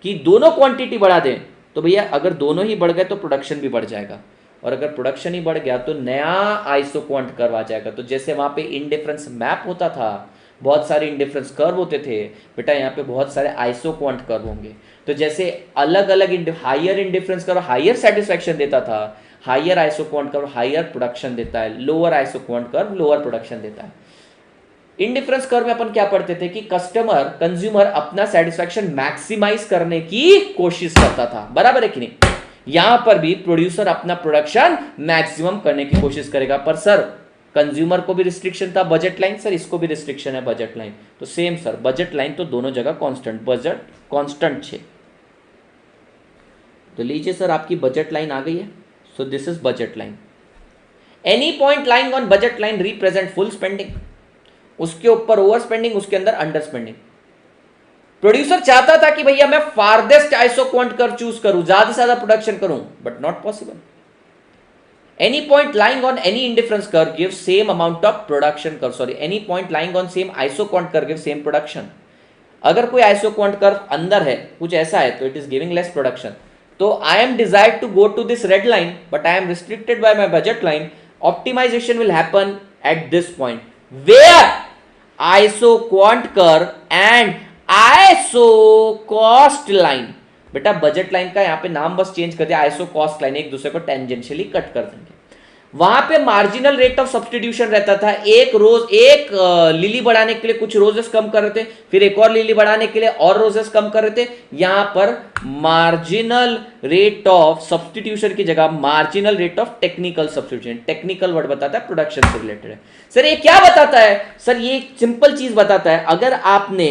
कि दोनों क्वांटिटी बढ़ा दें, तो भैया अगर दोनों ही बढ़ गए तो प्रोडक्शन भी बढ़ जाएगा। और अगर प्रोडक्शन ही बढ़ गया तो नया आइसो क्वांट कर्व आ जाएगा। तो जैसे वहाँ पे इंडिफरेंस मैप होता था, बहुत सारे इंडिफरेंस कर्व होते थे, बेटा यहाँ पे बहुत सारे आइसो क्वांट कर्व होंगे। तो जैसे अलग अलग higher indifference curve higher satisfaction देता था, higher iso quant curve higher production देता है, lower iso quant curve lower production देता है। इंडिफरेंस कर्व में अपन क्या पढ़ते थे कि कंज्यूमर अपना सेटिस्फैक्शन मैक्सिमाइज करने की कोशिश करता था, बराबर है कि नहीं। यहां पर भी प्रोड्यूसर अपना प्रोडक्शन मैक्सिमम करने की कोशिश करेगा। पर सर कंज्यूमर को भी रिस्ट्रिक्शन था बजट लाइन, सर इसको भी रिस्ट्रिक्शन है बजट लाइन। तो सेम सर, बजट लाइन तो दोनों जगह कांस्टेंट, बजट कांस्टेंट है। तो लीजिए सर आपकी बजट लाइन आ गई है। So this is budget line. Any point lying on budget line represent full spending, उसके ऊपर ओवर स्पेंडिंग, उसके अंदर अंडर स्पेंडिंग। प्रोड्यूसर चाहता था कि भैया मैं farthest iso quant curve choose करूं, ज्यादा से ज्यादा प्रोडक्शन करूं, but not possible. Any point lying on any indifference curve give same amount of production curve, sorry any point lying on same iso quant curve give same production. अगर कोई iso quant curve अंदर है, कुछ ऐसा है, तो it is giving less production. तो I am desired to go to this red line but I am restricted by my budget line. Optimisation will happen at this point where isoquant curve and isocost line, बेटा budget line का यहां पे नाम बस change कर दिया, iso cost line, एक दूसरे को टेंजेंशियली कट कर देंगे। वहां पे मार्जिनल रेट ऑफ सब्स्टिट्यूशन रहता था, एक लिली बढ़ाने के लिए कुछ रोजेस कम कर रहे थे, फिर एक और लिली बढ़ाने के लिए और रोजेस कम कर रहे थे। यहां पर मार्जिनल रेट ऑफ सब्स्टिट्यूशन की जगह marginal rate of technical substitution, technical word बताता है प्रोडक्शन से रिलेटेड है। सर ये क्या बताता है? सर ये एक सिंपल चीज बताता है, अगर आपने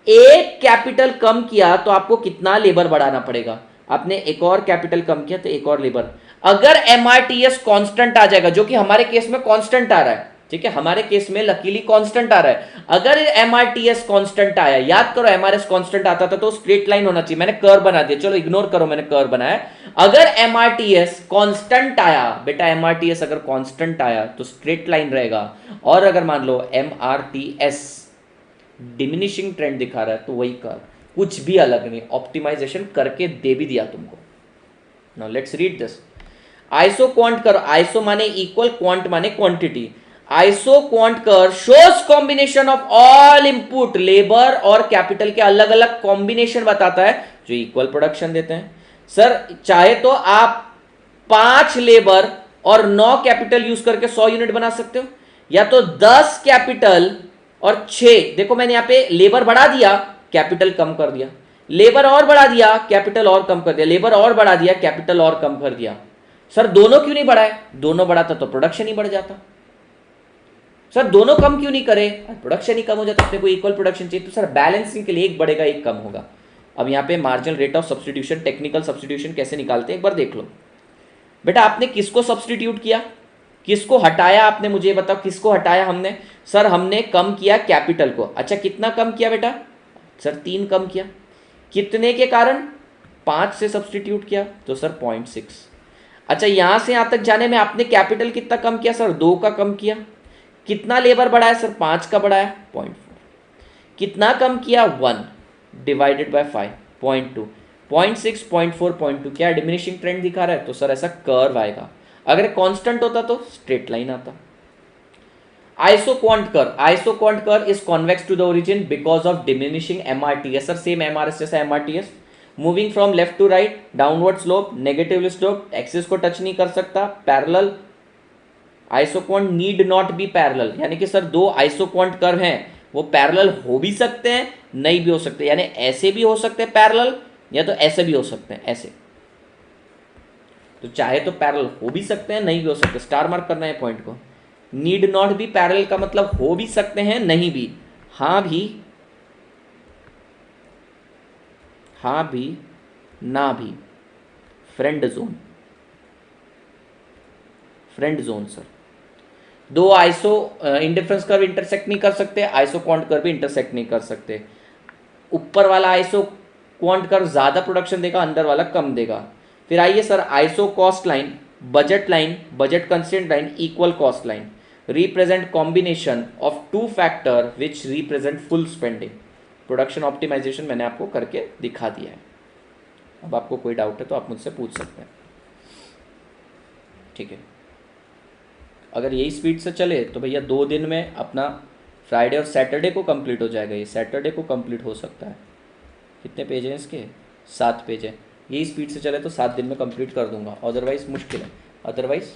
एक कैपिटल कम किया तो आपको कितना लेबर बढ़ाना पड़ेगा, आपने एक और कैपिटल कम किया तो एक और लेबर। अगर एमआरटीएस कांस्टेंट आ जाएगा, जो कि हमारे केस में कांस्टेंट आ रहा है, ठीक है, हमारे केस में लकीली कांस्टेंट आ रहा है। अगर एमआरटीएस कांस्टेंट आया, याद करो एमआरएस कांस्टेंट आता था तो स्ट्रेट लाइन होना चाहिए, मैंने कर्व बना दिया, चलो इग्नोर करो मैंने कर्व बनाया। अगर एमआरटीएस कांस्टेंट आया, बेटा एमआरटीएस अगर कांस्टेंट आया तो स्ट्रेट लाइन रहेगा, और अगर मान लो एमआरटीएस डिमिनिशिंग ट्रेंड दिखा रहा है तो वही कर्व, कुछ भी अलग नहीं, ऑप्टिमाइजेशन करके दे भी दिया तुमको। Now let's read this. Iso quant curve, iso माने इक्वल, क्वांट माने quantity. Iso quant curve shows combination of all input labour और कैपिटल के अलग अलग कॉम्बिनेशन बताता है जो इक्वल प्रोडक्शन देते हैं। सर चाहे तो आप 5 लेबर और 9 कैपिटल यूज करके 100 यूनिट बना सकते हो, या तो 10 कैपिटल और 6, देखो मैंने यहां पे लेबर बढ़ा दिया, कैपिटल कम कर दिया, लेबर और बढ़ा दिया, कैपिटल और कम कर दिया, लेबर और बढ़ा दिया, कैपिटल और कम कर दिया। सर दोनों क्यों नहीं बढ़ाए? दोनों बढ़ाता तो प्रोडक्शन ही बढ़ जाता। सर दोनों कम क्यों नहीं करे? प्रोडक्शन ही कम हो जाता, अपने को इक्वल प्रोडक्शन चाहिए। तो सर बैलेंसिंग के लिए एक बढ़ेगा एक कम होगा। अब यहाँ पे marginal rate of substitution, technical substitution कैसे निकालते हैं एक बार देख लो। बेटा आपने किसको सब्स्टिट्यूट किया, किसको हटाया, आपने मुझे बताओ किसको हटाया हमने? सर हमने कम किया कैपिटल को। अच्छा कितना कम किया बेटा? सर 3 कम किया। कितने के कारण? 5 से सब्स्टिट्यूट किया तो सर 0.6। अच्छा यहां से यहां तक जाने में आपने कैपिटल कितना कम किया? सर 2 का कम किया। कितना लेबर बढ़ाया? सर 5 का बढ़ाया, 0.4। कितना कम किया? 1 डिवाइडेड बाय 5, 0.2, 0.6, 0.4, 0.2। क्या डिमिनिशिंग ट्रेंड दिखा रहा है? तो सर ऐसा कर्व आएगा। अगर कांस्टेंट होता तो स्ट्रेट लाइन आता। Isoquant curve is convex to the origin because of diminishing MRTS. Sir same MRS जैसा MRTS, moving from left to right, downward slope, negative slope, axis को touch नहीं कर सकता, parallel. Isoquant need not be parallel, यानी कि sir 2 iso quant curve हैं वो parallel हो भी सकते हैं नहीं भी हो सकते, यानी ऐसे भी हो सकते हैं पैरेलल, या तो ऐसे भी हो सकते हैं ऐसे। तो चाहे तो पैरेलल हो भी सकते हैं नहीं भी हो सकते, स्टार मार्क करना है पॉइंट को। नीड नॉट बी पैरेलल का मतलब हो भी सकते हैं नहीं भी, हाँ भी ना भी। Friend zone sir 2 iso indifference curve intersect नहीं कर सकते, आइसो क्वांट कर्व भी इंटरसेक्ट नहीं कर सकते। ऊपर वाला आइसो क्वांट कर्व ज्यादा प्रोडक्शन देगा, अंदर वाला कम देगा। फिर आइए sir isocost line, budget constraint line, equal cost line represent combination of 2 factor which represent full spending। Production optimisation मैंने आपको करके दिखा दिया है। अब आपको कोई डाउट है तो आप मुझसे पूछ सकते हैं। ठीक है, अगर यही स्पीड से चले तो भैया 2 दिन में अपना फ्राइडे और सैटरडे को कंप्लीट हो जाएगा। ये सैटरडे को कंप्लीट हो सकता है। कितने पेज हैं इसके? 7 पेज हैं। यही स्पीड से चले तो 7 दिन में कंप्लीट कर दूंगा, अदरवाइज़ मुश्किल है। अदरवाइज़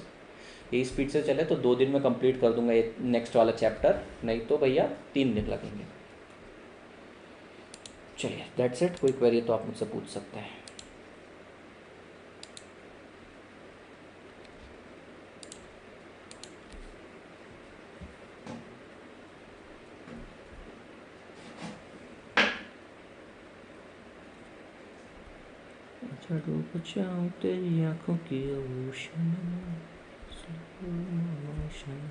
यही स्पीड से चले तो 2 दिन में कंप्लीट कर दूंगा ये नेक्स्ट वाला चैप्टर, नहीं तो भैया 3 दिन लगेंगे। चलिए दैट्स इट। कोई क्वेरी तो आप मुझसे पूछ सकते हैं। डूब जाऊं तेरी आंखों की ओशन स्लो मोशन।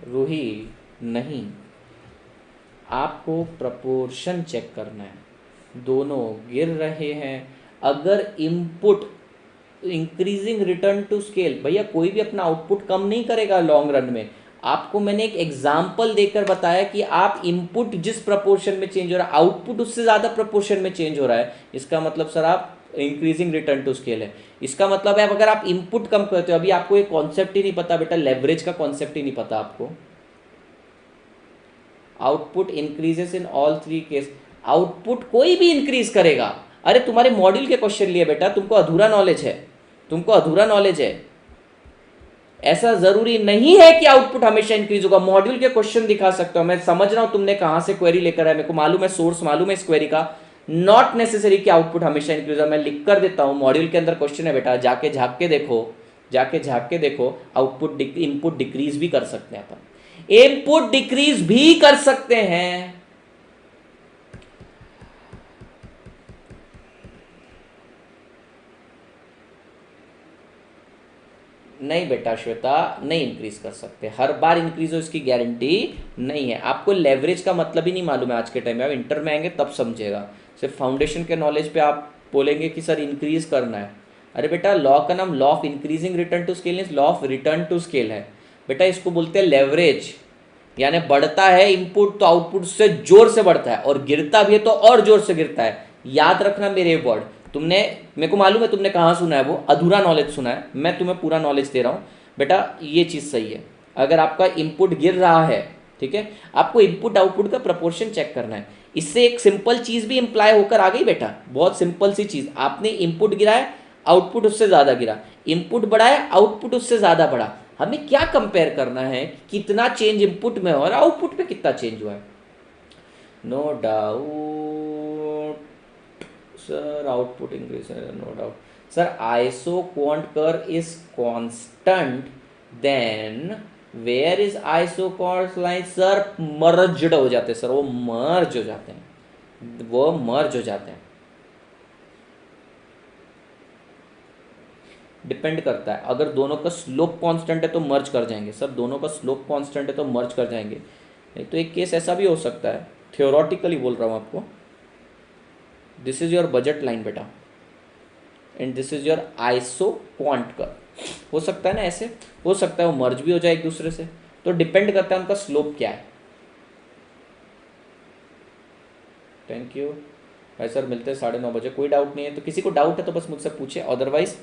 रूही नहीं, आपको प्रपोर्शन चेक करना है। दोनों गिर रहे हैं। अगर input increasing return to scale, भैया कोई भी अपना आउटपुट कम नहीं करेगा लॉन्ग रन में। आपको मैंने एक एग्जाम्पल देकर बताया कि आप इनपुट जिस प्रपोर्शन में चेंज हो रहा है आउटपुट उससे ज़्यादा प्रपोर्शन में चेंज हो रहा है, इसका मतलब सर आप इंक्रीजिंग रिटर्न टू स्केल है। इसका मतलब है अगर आप इनपुट कम करते हो, अभी आपको एक कॉन्सेप्ट ही नहीं पता बेटा, लेवरेज का कॉन्सेप्ट ही नहीं पता आपको। Output increases in all 3 case. Output कोई भी इंक्रीज करेगा। अरे तुम्हारे मॉड्यूल के क्वेश्चन लिए बेटा, तुमको अधूरा नॉलेज है, तुमको अधूरा नॉलेज है। ऐसा जरूरी नहीं है कि आउटपुट हमेशा इंक्रीज होगा। मॉड्यूल के क्वेश्चन दिखा सकता हूं, मैं समझ रहा हूं तुमने कहां से क्वेरी लेकर आया, मेरे को मालूम है, सोर्स मालूम है इस क्वेरी का। नॉट नेसेसरी कि आउटपुट हमेशा इंक्रीज हो। मैं लिख कर देता हूं, मॉड्यूल के अंदर क्वेश्चन है बेटा, जाके झांक के देखो, जाके झांक के देखो। आउटपुट इनपुट डिक्रीज भी कर सकते हैं अपन, इनपुट डिक्रीज भी कर सकते हैं। नहीं बेटा श्वेता, नहीं इंक्रीज कर सकते, हर बार इंक्रीज हो इसकी गारंटी नहीं है। आपको लेवरेज का मतलब ही नहीं मालूम है आज के टाइम में, आप इंटर में आएंगे तब समझेगा। सिर्फ फाउंडेशन के नॉलेज पे आप बोलेंगे कि सर इंक्रीज करना है। अरे बेटा लॉ का नाम law of increasing return to scale, law of return to scale है बेटा। इसको बोलते हैं लेवरेज, यानी बढ़ता है इनपुट तो आउटपुट से जोर से बढ़ता है, और गिरता भी है तो और जोर से गिरता है। याद रखना मेरे वर्ड, तुमने, मेरे को मालूम है तुमने कहाँ सुना है, वो अधूरा नॉलेज सुना है, मैं तुम्हें पूरा नॉलेज दे रहा हूँ बेटा। ये चीज़ सही है, अगर आपका इनपुट गिर रहा है, ठीक है, आपको इनपुट आउटपुट का प्रपोर्शन चेक करना है। इससे एक सिंपल चीज़ भी इंप्लाई होकर आ गई बेटा, बहुत सिंपल सी चीज़। आपने इनपुट गिरा है, आउटपुट उससे ज़्यादा गिरा, इनपुट बढ़ा है, आउटपुट उससे ज़्यादा बढ़ा। हमें क्या कंपेयर करना है, कितना चेंज इनपुट में और आउटपुट पे कितना चेंज हुआ है। No doubt sir, output increase है, no doubt sir. Isoquant curve is constant, then where is isoquant line? Sir merged हो जाते हैं सर, वो मर्ज हो जाते हैं, वो मर्ज हो जाते हैं। डिपेंड करता है, अगर दोनों का स्लोप कांस्टेंट है तो मर्ज कर जाएंगे सर, दोनों का स्लोप कांस्टेंट है तो मर्ज कर जाएंगे। नहीं तो एक केस ऐसा भी हो सकता है, थियोरटिकली बोल रहा हूँ आपको। This is your budget line बेटा, and this is your isoquant curve. हो सकता है ना ऐसे, हो सकता है वो मर्ज भी हो जाए एक दूसरे से, तो डिपेंड करता है उनका स्लोप क्या है। थैंक यू भाई सर, मिलते हैं 9:30 बजे। कोई डाउट नहीं है तो, किसी को डाउट है तो बस मुझसे पूछे, अदरवाइज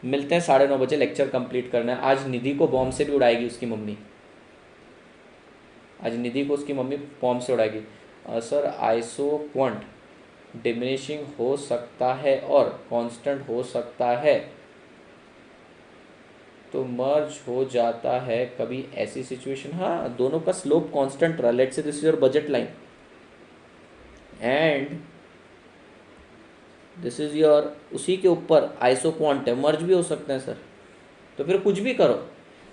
मिलते हैं 9:30 बजे। लेक्चर कंप्लीट करना है। आज निधि को बॉम्ब से भी उड़ाएगी उसकी मम्मी, आज निधि को उसकी मम्मी बॉम्ब से उड़ाएगी। सर आइसो क्वांट डिमिनिशिंग हो सकता है और कांस्टेंट हो सकता है, तो मर्ज हो जाता है कभी ऐसी सिचुएशन। हाँ, दोनों का स्लोप कांस्टेंट रहा, let's say this is your budget line and this is your, उसी के ऊपर आइसो क्वांट है, मर्ज भी हो सकते हैं सर। तो फिर कुछ भी करो।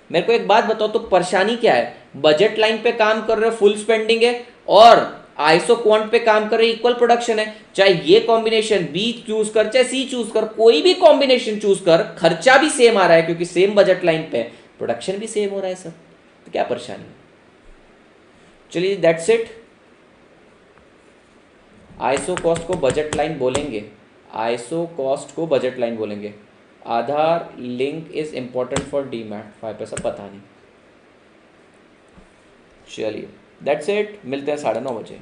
मेरे को एक बात बताओ, तो परेशानी क्या है? बजट लाइन पे काम कर रहे हो, फुल स्पेंडिंग है, और आइसो क्वांट पे काम कर रहे, इक्वल प्रोडक्शन है। चाहे ये कॉम्बिनेशन बी चूज कर, चाहे सी चूज कर, कोई भी कॉम्बिनेशन चूज कर, खर्चा भी सेम आ रहा है क्योंकि सेम बजट लाइन पे, प्रोडक्शन भी सेम हो रहा है सर, तो क्या परेशानी? चलिए दैट्स इट। आइसो कॉस्ट को बजट लाइन बोलेंगे, आइसो कॉस्ट को बजट लाइन बोलेंगे। Aadhaar link is important for demat, 5 पैसा पता नहीं। चलिए दैट्स इट, मिलते हैं 9:30 बजे।